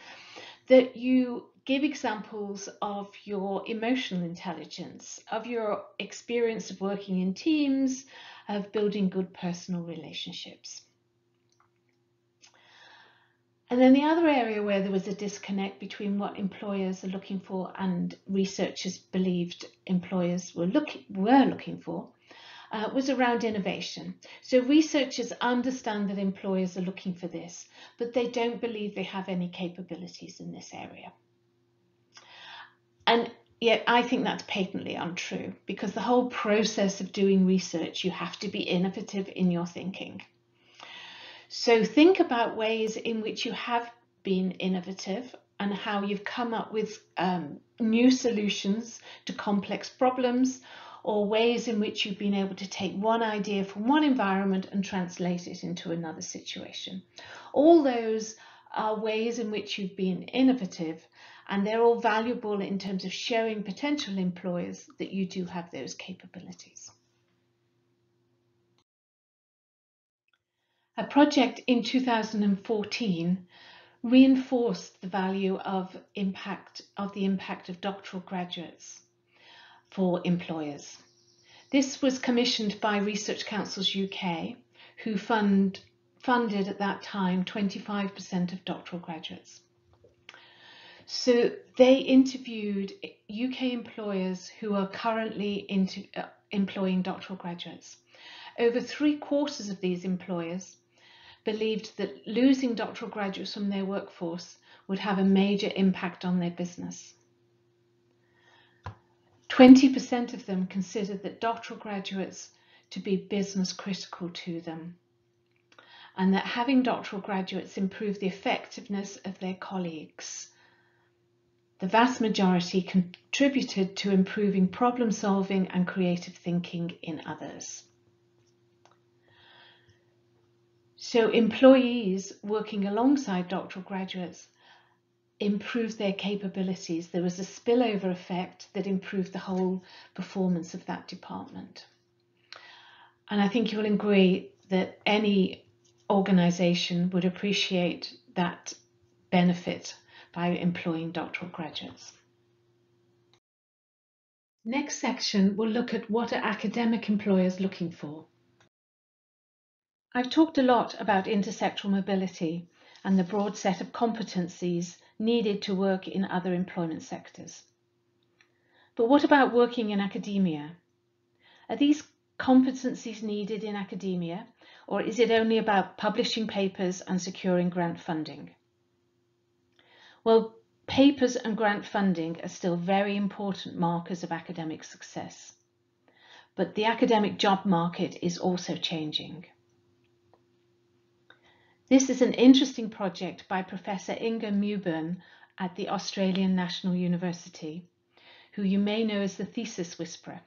that you give examples of your emotional intelligence, of your experience of working in teams, of building good personal relationships. And then the other area where there was a disconnect between what employers are looking for and researchers believed employers were looking for was around innovation. So researchers understand that employers are looking for this, but they don't believe they have any capabilities in this area. And yet I think that's patently untrue, because the whole process of doing research, you have to be innovative in your thinking. So think about ways in which you have been innovative and how you've come up with new solutions to complex problems, or ways in which you've been able to take one idea from one environment and translate it into another situation. All those are ways in which you've been innovative, and they're all valuable in terms of showing potential employers that you do have those capabilities. A project in 2014 reinforced the value of the impact of doctoral graduates for employers. This was commissioned by Research Councils UK, who funded at that time 25% of doctoral graduates. So they interviewed UK employers who are currently employing doctoral graduates. Over 3/4 of these employers believed that losing doctoral graduates from their workforce would have a major impact on their business. 20% of them considered that doctoral graduates to be business critical to them, and that having doctoral graduates improve the effectiveness of their colleagues. The vast majority contributed to improving problem solving and creative thinking in others. So employees working alongside doctoral graduates improved their capabilities. There was a spillover effect that improved the whole performance of that department. And I think you will agree that any organisation would appreciate that benefit by employing doctoral graduates. Next section, we'll look at what are academic employers looking for. I've talked a lot about intersectoral mobility and the broad set of competencies needed to work in other employment sectors. But what about working in academia? Are these competencies needed in academia, or is it only about publishing papers and securing grant funding? Well, papers and grant funding are still very important markers of academic success, but the academic job market is also changing. This is an interesting project by Professor Inga Mewburn at the Australian National University, who you may know as the Thesis Whisperer.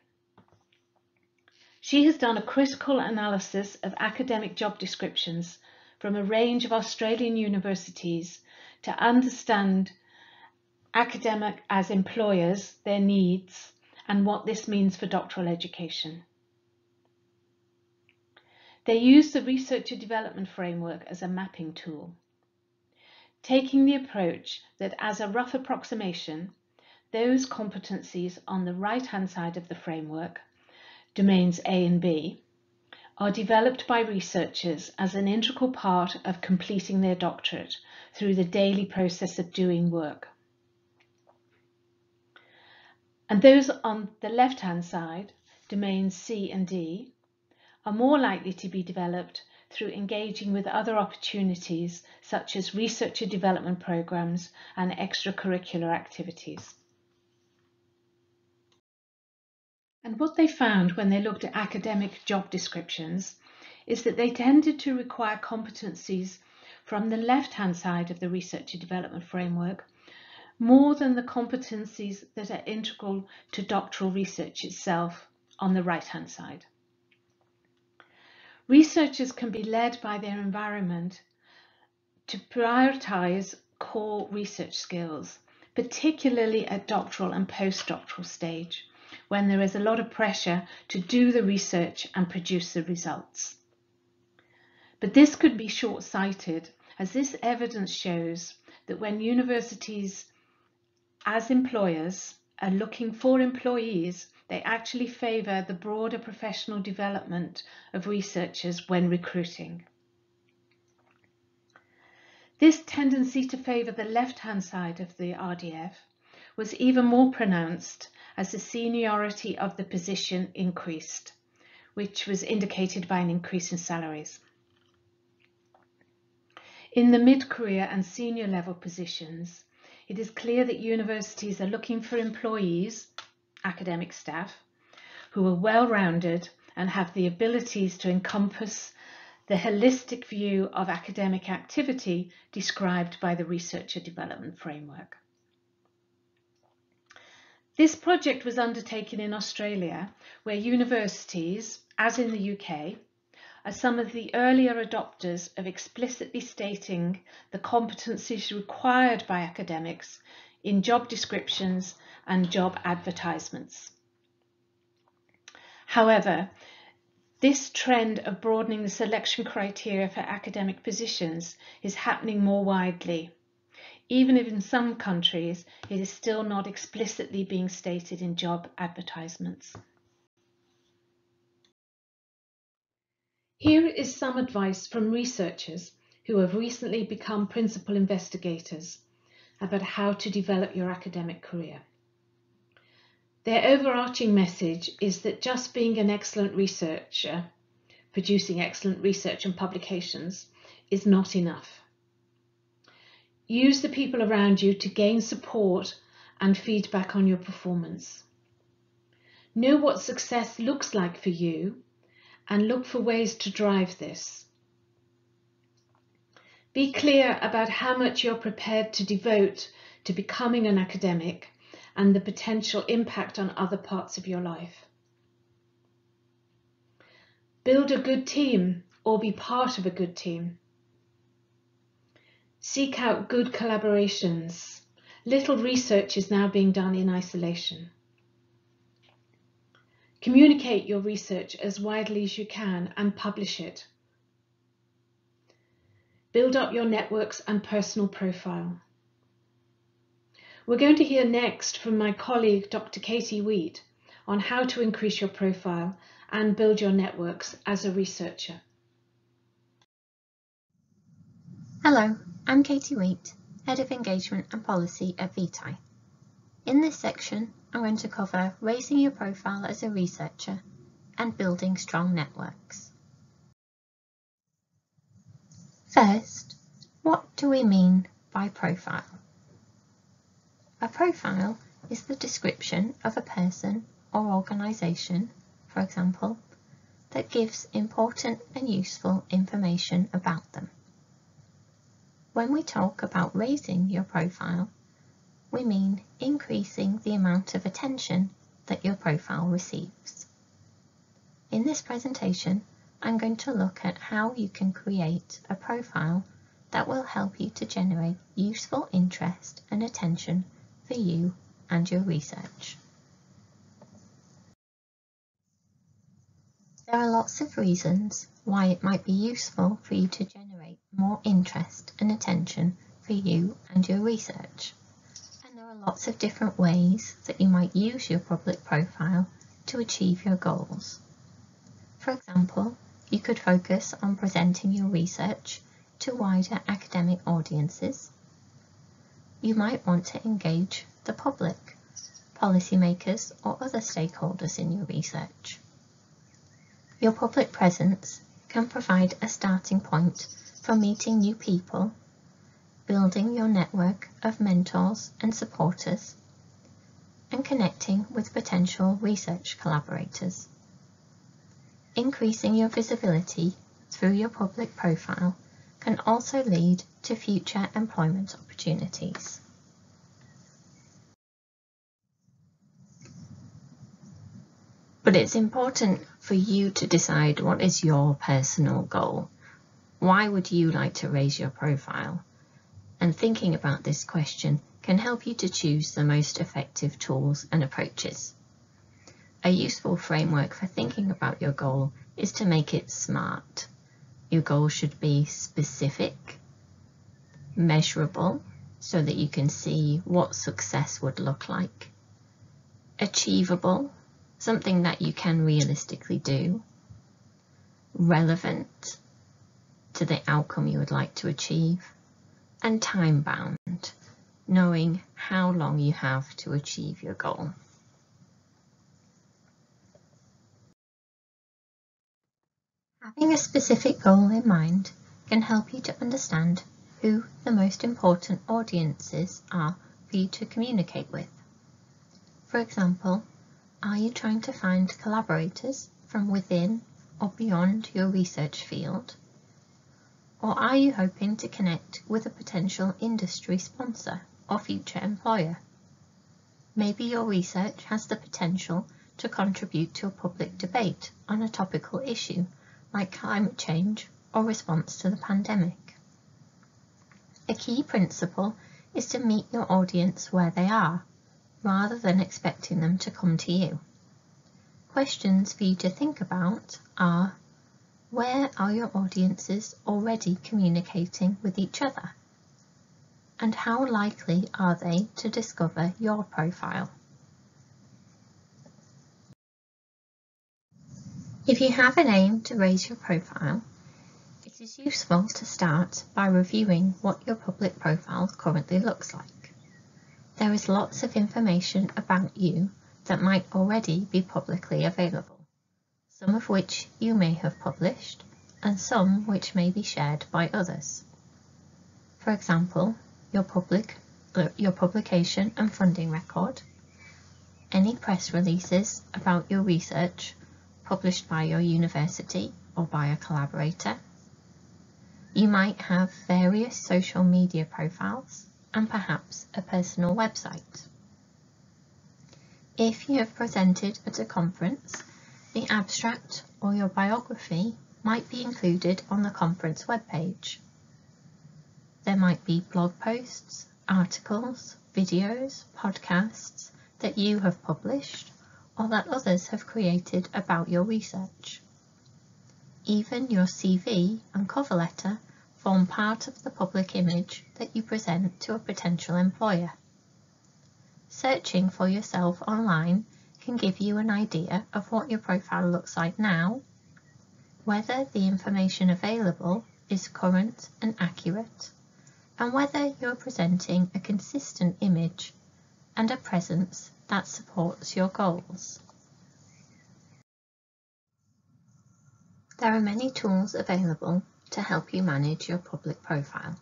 She has done a critical analysis of academic job descriptions from a range of Australian universities to understand academic as employers, their needs, and what this means for doctoral education. They use the Researcher Development Framework as a mapping tool, taking the approach that as a rough approximation, those competencies on the right-hand side of the framework, domains A and B, are developed by researchers as an integral part of completing their doctorate through the daily process of doing work. And those on the left-hand side, domains C and D, are more likely to be developed through engaging with other opportunities such as researcher development programs and extracurricular activities. And what they found when they looked at academic job descriptions is that they tended to require competencies from the left-hand side of the Researcher Development Framework more than the competencies that are integral to doctoral research itself on the right-hand side. Researchers can be led by their environment to prioritize core research skills, particularly at doctoral and postdoctoral stage, when there is a lot of pressure to do the research and produce the results. But this could be short-sighted, as this evidence shows that when universities as employers are looking for employees, they actually favour the broader professional development of researchers when recruiting. This tendency to favour the left-hand side of the RDF was even more pronounced as the seniority of the position increased, which was indicated by an increase in salaries. In the mid-career and senior level positions, it is clear that universities are looking for employees, academic staff, who are well-rounded and have the abilities to encompass the holistic view of academic activity described by the Researcher Development Framework. This project was undertaken in Australia, where universities, as in the UK, are some of the earlier adopters of explicitly stating the competencies required by academics in job descriptions and job advertisements. However, this trend of broadening the selection criteria for academic positions is happening more widely, even if in some countries it is still not explicitly being stated in job advertisements. Here is some advice from researchers who have recently become principal investigators about how to develop your academic career. Their overarching message is that just being an excellent researcher, producing excellent research and publications, is not enough. Use the people around you to gain support and feedback on your performance. Know what success looks like for you and look for ways to drive this. Be clear about how much you're prepared to devote to becoming an academic and the potential impact on other parts of your life. Build a good team or be part of a good team. Seek out good collaborations. Little research is now being done in isolation. Communicate your research as widely as you can and publish it. Build up your networks and personal profile. We're going to hear next from my colleague, Dr. Katie Wheat, on how to increase your profile and build your networks as a researcher. Hello, I'm Katie Wheat, Head of Engagement and Policy at Vitae. In this section, I'm going to cover raising your profile as a researcher and building strong networks. First, what do we mean by profile? A profile is the description of a person or organisation, for example, that gives important and useful information about them. When we talk about raising your profile, we mean increasing the amount of attention that your profile receives. In this presentation, I'm going to look at how you can create a profile that will help you to generate useful interest and attention for you and your research. There are lots of reasons why it might be useful for you to generate more interest and attention for you and your research. And there are lots of different ways that you might use your public profile to achieve your goals. For example, you could focus on presenting your research to wider academic audiences. You might want to engage the public, policymakers or other stakeholders in your research. Your public presence can provide a starting point for meeting new people, building your network of mentors and supporters, and connecting with potential research collaborators. Increasing your visibility through your public profile can also lead to future employment opportunities. But it's important for you to decide what is your personal goal. Why would you like to raise your profile? And thinking about this question can help you to choose the most effective tools and approaches. A useful framework for thinking about your goal is to make it SMART. Your goal should be specific, measurable, so that you can see what success would look like, achievable, something that you can realistically do, relevant to the outcome you would like to achieve, and time-bound, knowing how long you have to achieve your goal. Having a specific goal in mind can help you to understand who the most important audiences are for you to communicate with. For example, are you trying to find collaborators from within or beyond your research field? Or are you hoping to connect with a potential industry sponsor or future employer? Maybe your research has the potential to contribute to a public debate on a topical issue like climate change or response to the pandemic. A key principle is to meet your audience where they are, rather than expecting them to come to you. Questions for you to think about are: where are your audiences already communicating with each other? And how likely are they to discover your profile? If you have an aim to raise your profile, it is useful to start by reviewing what your public profile currently looks like. There is lots of information about you that might already be publicly available, some of which you may have published and some which may be shared by others. For example, your publication and funding record, any press releases about your research published by your university or by a collaborator. You might have various social media profiles and perhaps a personal website. If you have presented at a conference, the abstract or your biography might be included on the conference webpage. There might be blog posts, articles, videos, podcasts that you have published or that others have created about your research. Even your CV and cover letter form part of the public image that you present to a potential employer. Searching for yourself online can give you an idea of what your profile looks like now, whether the information available is current and accurate, and whether you're presenting a consistent image and a presence that supports your goals. There are many tools available to help you manage your public profile.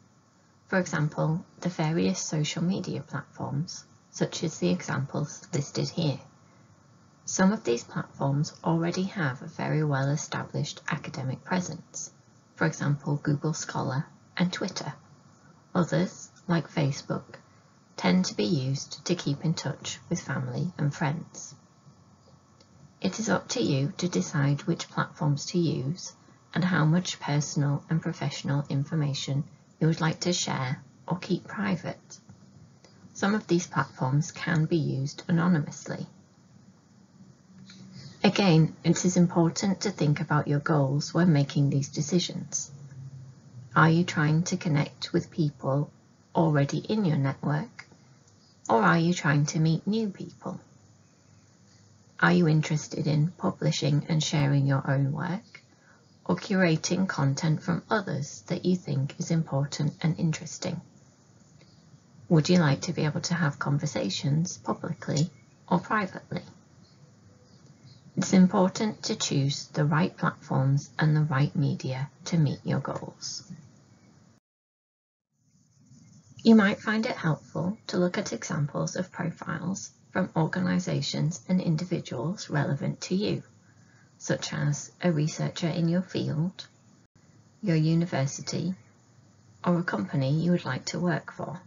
For example, the various social media platforms, such as the examples listed here. Some of these platforms already have a very well-established academic presence, for example Google Scholar and Twitter. Others, like Facebook, tend to be used to keep in touch with family and friends. It is up to you to decide which platforms to use and how much personal and professional information you would like to share or keep private. Some of these platforms can be used anonymously. Again, it is important to think about your goals when making these decisions. Are you trying to connect with people already in your network, or are you trying to meet new people? Are you interested in publishing and sharing your own work, or curating content from others that you think is important and interesting? Would you like to be able to have conversations publicly or privately? It's important to choose the right platforms and the right media to meet your goals. You might find it helpful to look at examples of profiles from organisations and individuals relevant to you, such as a researcher in your field, your university, or a company you would like to work for.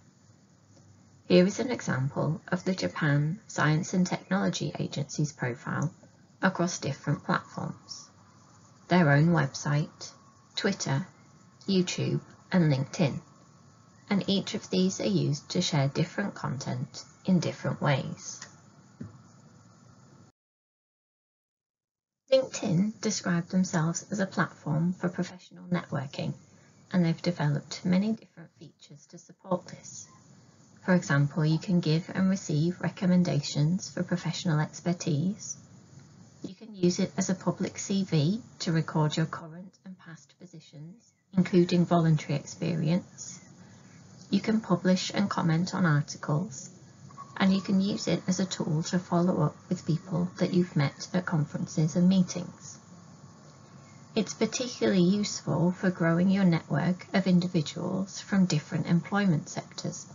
Here is an example of the Japan Science and Technology Agency's profile across different platforms, their own website, Twitter, YouTube, and LinkedIn, and each of these are used to share different content in different ways. LinkedIn describe themselves as a platform for professional networking, and they've developed many different features to support this. For example, you can give and receive recommendations for professional expertise. You can use it as a public CV to record your current and past positions, including voluntary experience. You can publish and comment on articles, and you can use it as a tool to follow up with people that you've met at conferences and meetings. It's particularly useful for growing your network of individuals from different employment sectors,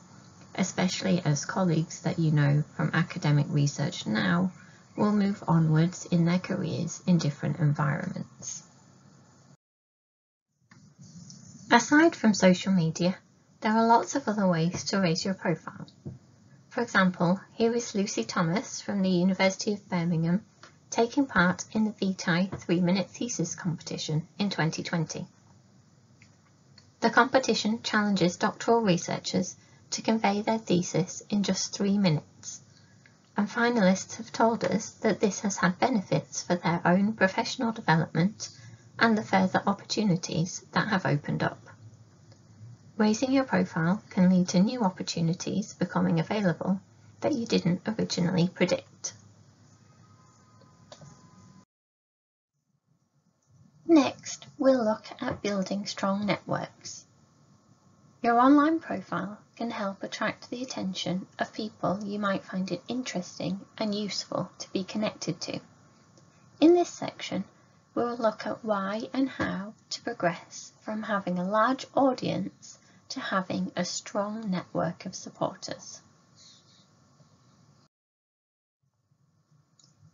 especially as colleagues that you know from academic research now will move onwards in their careers in different environments. Aside from social media, there are lots of other ways to raise your profile. For example, here is Lucy Thomas from the University of Birmingham taking part in the VTI 3-minute thesis competition in 2020. The competition challenges doctoral researchers to convey their thesis in just 3 minutes, and finalists have told us that this has had benefits for their own professional development and the further opportunities that have opened up. Raising your profile can lead to new opportunities becoming available that you didn't originally predict. Next, we'll look at building strong networks. Your online profile can help attract the attention of people you might find it interesting and useful to be connected to. In this section, we will look at why and how to progress from having a large audience to having a strong network of supporters.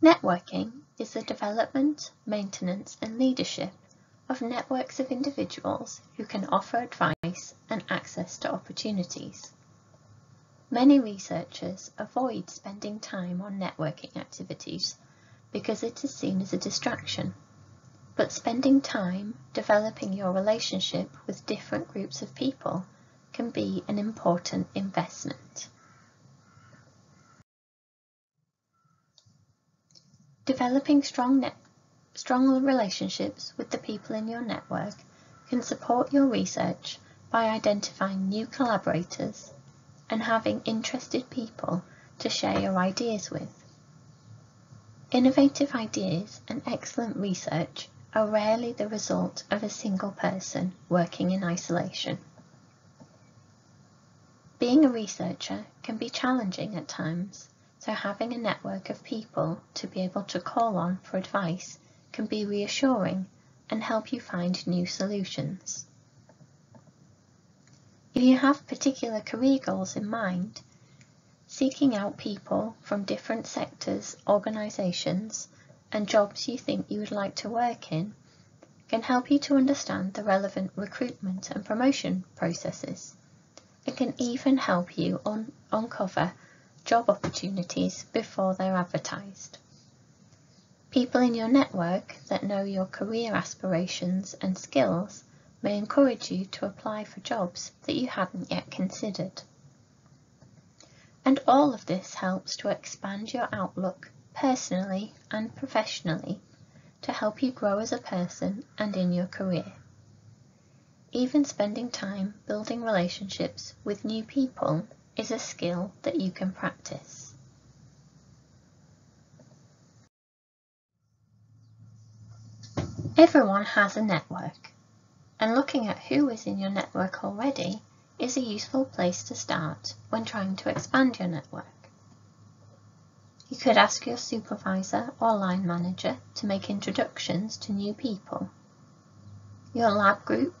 Networking is the development, maintenance, and leadership of networks of individuals who can offer advice and access to opportunities. Many researchers avoid spending time on networking activities because it is seen as a distraction, but spending time developing your relationship with different groups of people can be an important investment. Developing strong relationships with the people in your network can support your research by identifying new collaborators and having interested people to share your ideas with. Innovative ideas and excellent research are rarely the result of a single person working in isolation. Being a researcher can be challenging at times, so having a network of people to be able to call on for advice can be reassuring and help you find new solutions. If you have particular career goals in mind, seeking out people from different sectors, organisations, and jobs you think you would like to work in can help you to understand the relevant recruitment and promotion processes. It can even help you uncover job opportunities before they're advertised. People in your network that know your career aspirations and skills may encourage you to apply for jobs that you hadn't yet considered. And all of this helps to expand your outlook personally and professionally to help you grow as a person and in your career. Even spending time building relationships with new people is a skill that you can practice. Everyone has a network, and looking at who is in your network already is a useful place to start when trying to expand your network. You could ask your supervisor or line manager to make introductions to new people. Your lab group,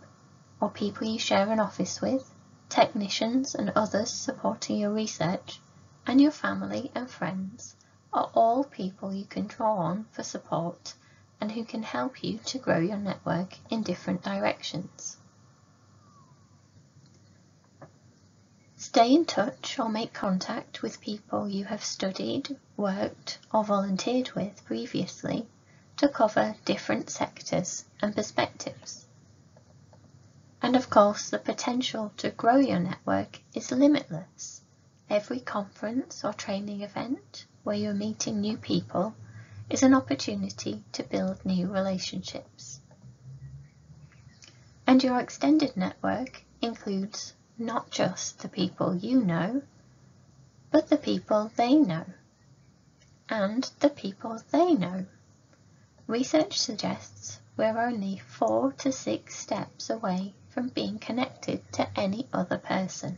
or people you share an office with, technicians and others supporting your research, and your family and friends are all people you can draw on for support and who can help you to grow your network in different directions. Stay in touch or make contact with people you have studied, worked or volunteered with previously to cover different sectors and perspectives. And of course, the potential to grow your network is limitless. Every conference or training event where you're meeting new people is an opportunity to build new relationships. And your extended network includes not just the people you know, but the people they know, and the people they know. Research suggests we're only 4 to 6 steps away from being connected to any other person.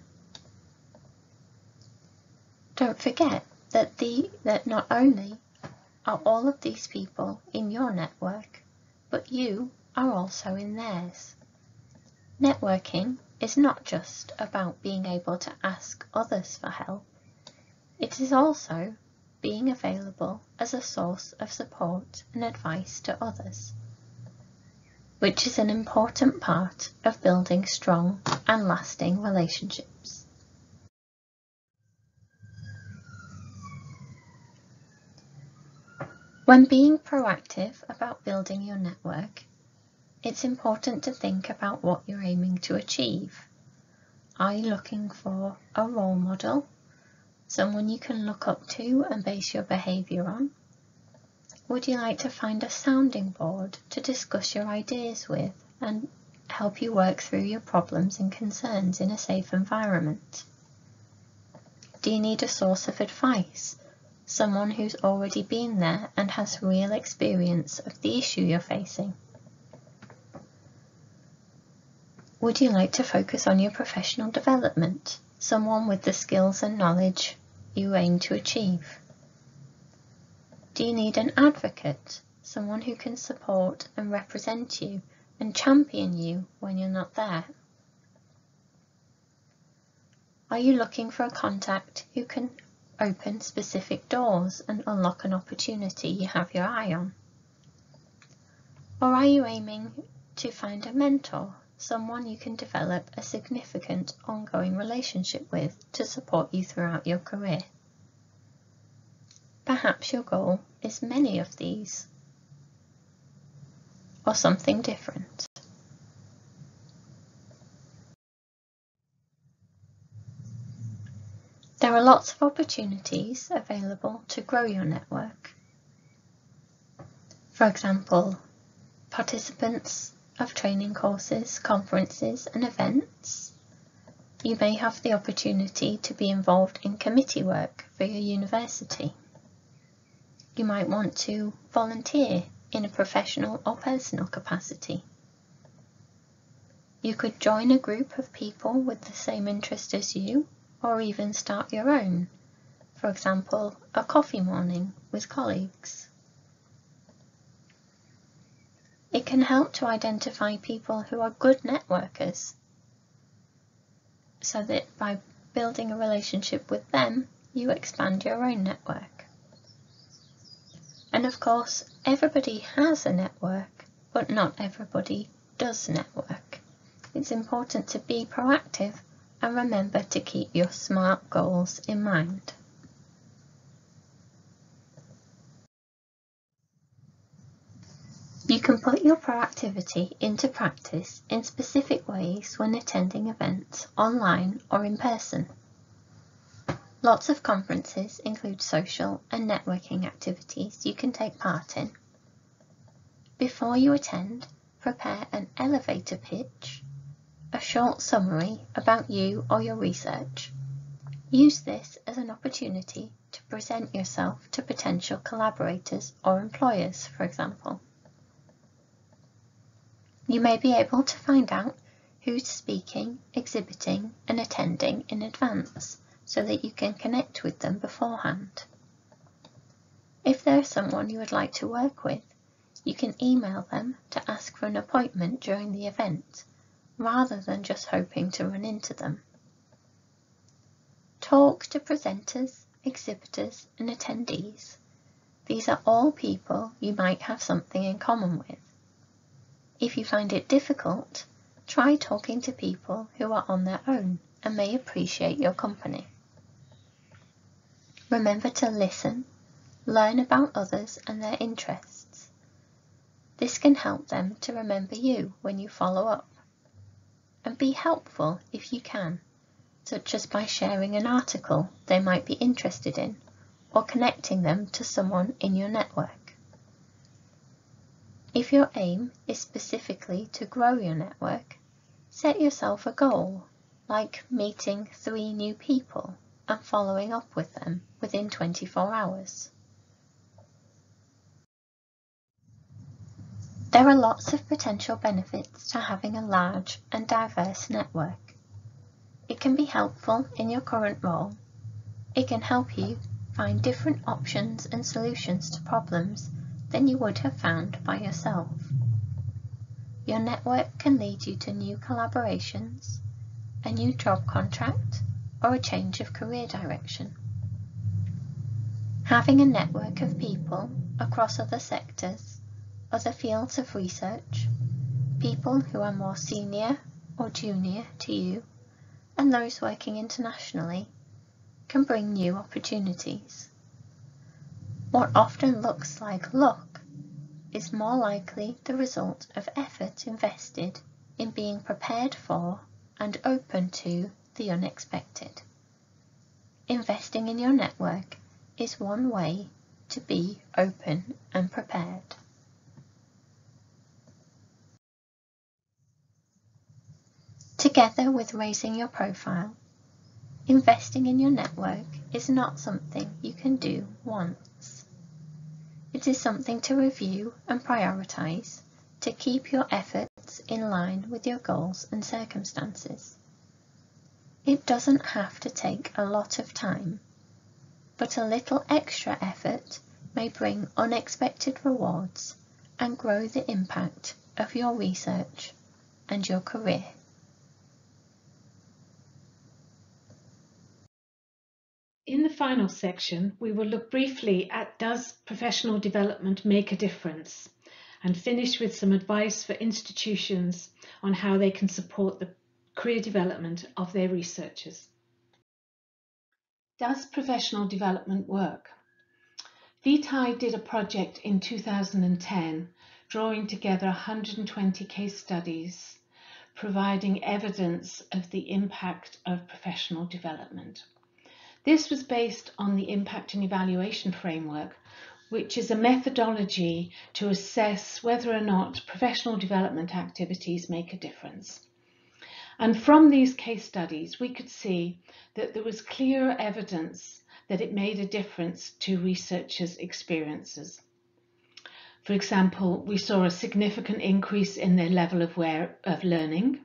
Don't forget that not only are all of these people in your network, but you are also in theirs. Networking is not just about being able to ask others for help. It is also being available as a source of support and advice to others, which is an important part of building strong and lasting relationships. When being proactive about building your network, it's important to think about what you're aiming to achieve. Are you looking for a role model, someone you can look up to and base your behaviour on? Would you like to find a sounding board to discuss your ideas with and help you work through your problems and concerns in a safe environment? Do you need a source of advice, someone who's already been there and has real experience of the issue you're facing? Would you like to focus on your professional development, someone with the skills and knowledge you aim to achieve? Do you need an advocate, someone who can support and represent you and champion you when you're not there? Are you looking for a contact who can open specific doors and unlock an opportunity you have your eye on? Or are you aiming to find a mentor, someone you can develop a significant ongoing relationship with to support you throughout your career? Perhaps your goal is many of these, or something different. There are lots of opportunities available to grow your network. For example, participants of training courses, conferences and events. You may have the opportunity to be involved in committee work for your university. You might want to volunteer in a professional or personal capacity. You could join a group of people with the same interest as you, or even start your own. For example, a coffee morning with colleagues. It can help to identify people who are good networkers, so that by building a relationship with them, you expand your own network. And of course, everybody has a network, but not everybody does network. It's important to be proactive and remember to keep your SMART goals in mind. You can put your proactivity into practice in specific ways when attending events online or in person. Lots of conferences include social and networking activities you can take part in. Before you attend, prepare an elevator pitch, a short summary about you or your research. Use this as an opportunity to present yourself to potential collaborators or employers, for example. You may be able to find out who's speaking, exhibiting and attending in advance so that you can connect with them beforehand. If there's someone you would like to work with, you can email them to ask for an appointment during the event, rather than just hoping to run into them. Talk to presenters, exhibitors and attendees. These are all people you might have something in common with. If you find it difficult, try talking to people who are on their own and may appreciate your company. Remember to listen, learn about others and their interests. This can help them to remember you when you follow up. And be helpful if you can, such as by sharing an article they might be interested in or connecting them to someone in your network. If your aim is specifically to grow your network, set yourself a goal, like meeting 3 new people and following up with them within 24 hours. There are lots of potential benefits to having a large and diverse network. It can be helpful in your current role. It can help you find different options and solutions to problems than you would have found by yourself. Your network can lead you to new collaborations, a new job contract, or a change of career direction. Having a network of people across other sectors, other fields of research, people who are more senior or junior to you, and those working internationally, can bring new opportunities. What often looks like luck is more likely the result of effort invested in being prepared for and open to the unexpected. Investing in your network is one way to be open and prepared. Together with raising your profile, investing in your network is not something you can do once. It is something to review and prioritize to keep your efforts in line with your goals and circumstances. It doesn't have to take a lot of time, but a little extra effort may bring unexpected rewards and grow the impact of your research and your career. In the final section, we will look briefly at does professional development make a difference, and finish with some advice for institutions on how they can support the career development of their researchers. Does professional development work? VTI did a project in 2010, drawing together 120 case studies, providing evidence of the impact of professional development. This was based on the impact and evaluation framework, which is a methodology to assess whether or not professional development activities make a difference. And from these case studies, we could see that there was clear evidence that it made a difference to researchers' experiences. For example, we saw a significant increase in their level of learning.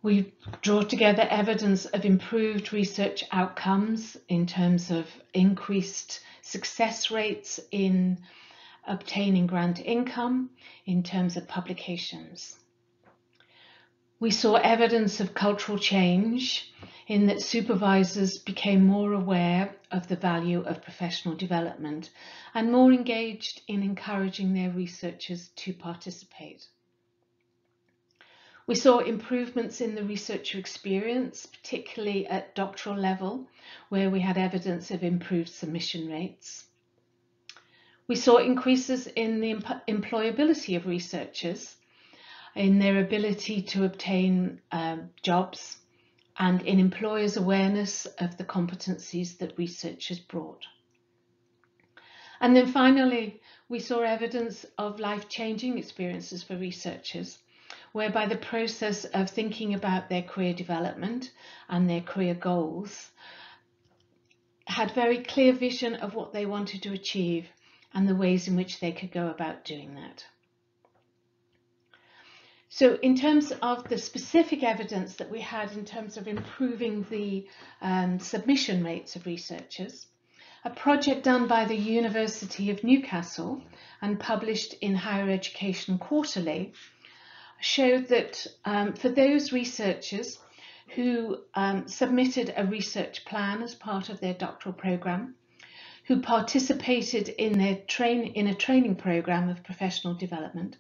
We draw together evidence of improved research outcomes in terms of increased success rates in obtaining grant income, in terms of publications. We saw evidence of cultural change in that supervisors became more aware of the value of professional development and more engaged in encouraging their researchers to participate. We saw improvements in the researcher experience, particularly at doctoral level, where we had evidence of improved submission rates. We saw increases in the employability of researchers, in their ability to obtain jobs, and in employers' awareness of the competencies that researchers brought. And then finally, we saw evidence of life-changing experiences for researchers, whereby the process of thinking about their career development and their career goals had very clear vision of what they wanted to achieve and the ways in which they could go about doing that. So in terms of the specific evidence that we had in terms of improving the submission rates of researchers, a project done by the University of Newcastle and published in Higher Education Quarterly showed that for those researchers who submitted a research plan as part of their doctoral program, who participated in a training program of professional development,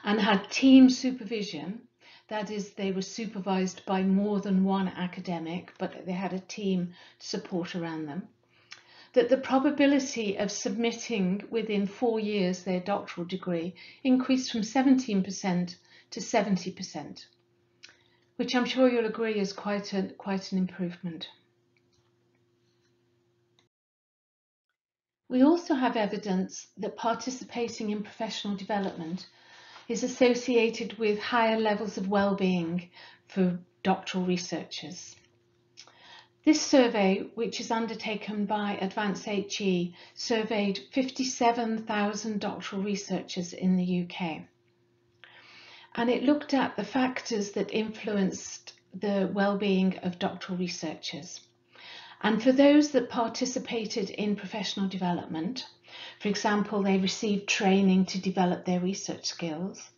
and had team supervision, that is, they were supervised by more than one academic, but they had a team support around them, that the probability of submitting within 4 years their doctoral degree increased from 17% to 70%, which I'm sure you'll agree is quite an improvement. We also have evidence that participating in professional development is associated with higher levels of well-being for doctoral researchers. This survey, which is undertaken by Advance HE, surveyed 57,000 doctoral researchers in the UK. And it looked at the factors that influenced the well-being of doctoral researchers. And for those that participated in professional development, for example, they received training to develop their research skills,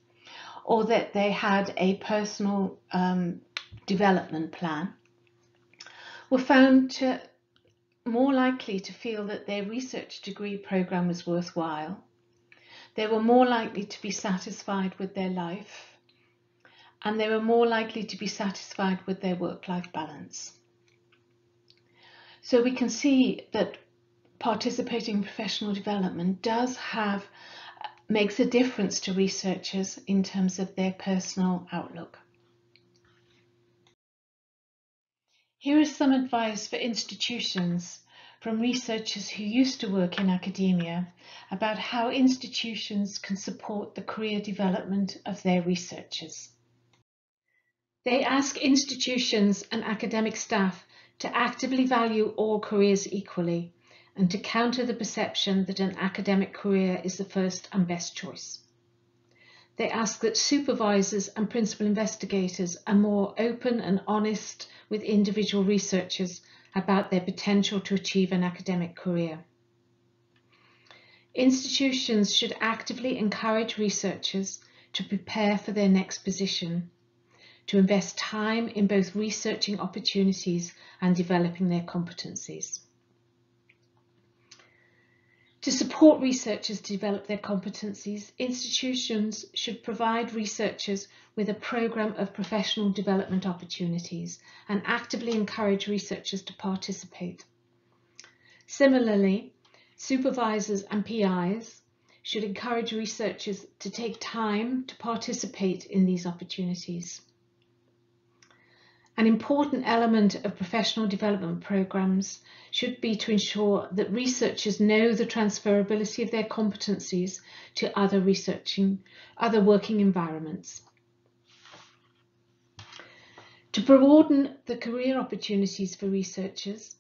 or that they had a personal development plan, were found to more likely to feel that their research degree program was worthwhile. They were more likely to be satisfied with their life, and they were more likely to be satisfied with their work-life balance. So we can see that participating in professional development makes a difference to researchers in terms of their personal outlook. Here is some advice for institutions from researchers who used to work in academia about how institutions can support the career development of their researchers. They ask institutions and academic staff to actively value all careers equally and to counter the perception that an academic career is the first and best choice. They ask that supervisors and principal investigators are more open and honest with individual researchers about their potential to achieve an academic career. Institutions should actively encourage researchers to prepare for their next position, to invest time in both researching opportunities and developing their competencies. To support researchers to develop their competencies, institutions should provide researchers with a programme of professional development opportunities and actively encourage researchers to participate. Similarly, supervisors and PIs should encourage researchers to take time to participate in these opportunities. An important element of professional development programs should be to ensure that researchers know the transferability of their competencies to other working environments. To broaden the career opportunities for researchers,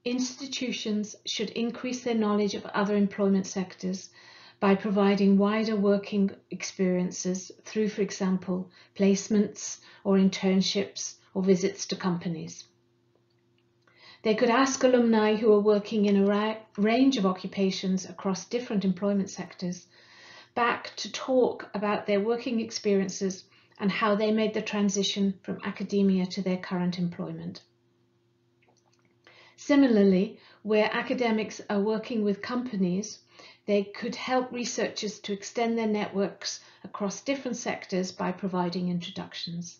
institutions should increase their knowledge of other employment sectors by providing wider working experiences through, for example, placements or internships or visits to companies. They could ask alumni who are working in a range of occupations across different employment sectors back to talk about their working experiences and how they made the transition from academia to their current employment. Similarly, where academics are working with companies, they could help researchers to extend their networks across different sectors by providing introductions.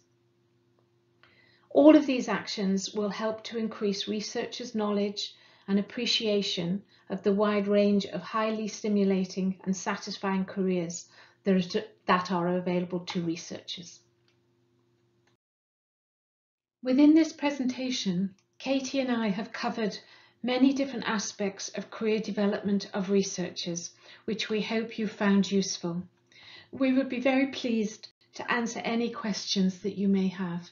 All of these actions will help to increase researchers' knowledge and appreciation of the wide range of highly stimulating and satisfying careers that are available to researchers. Within this presentation, Katie and I have covered many different aspects of career development of researchers, which we hope you found useful. We would be very pleased to answer any questions that you may have.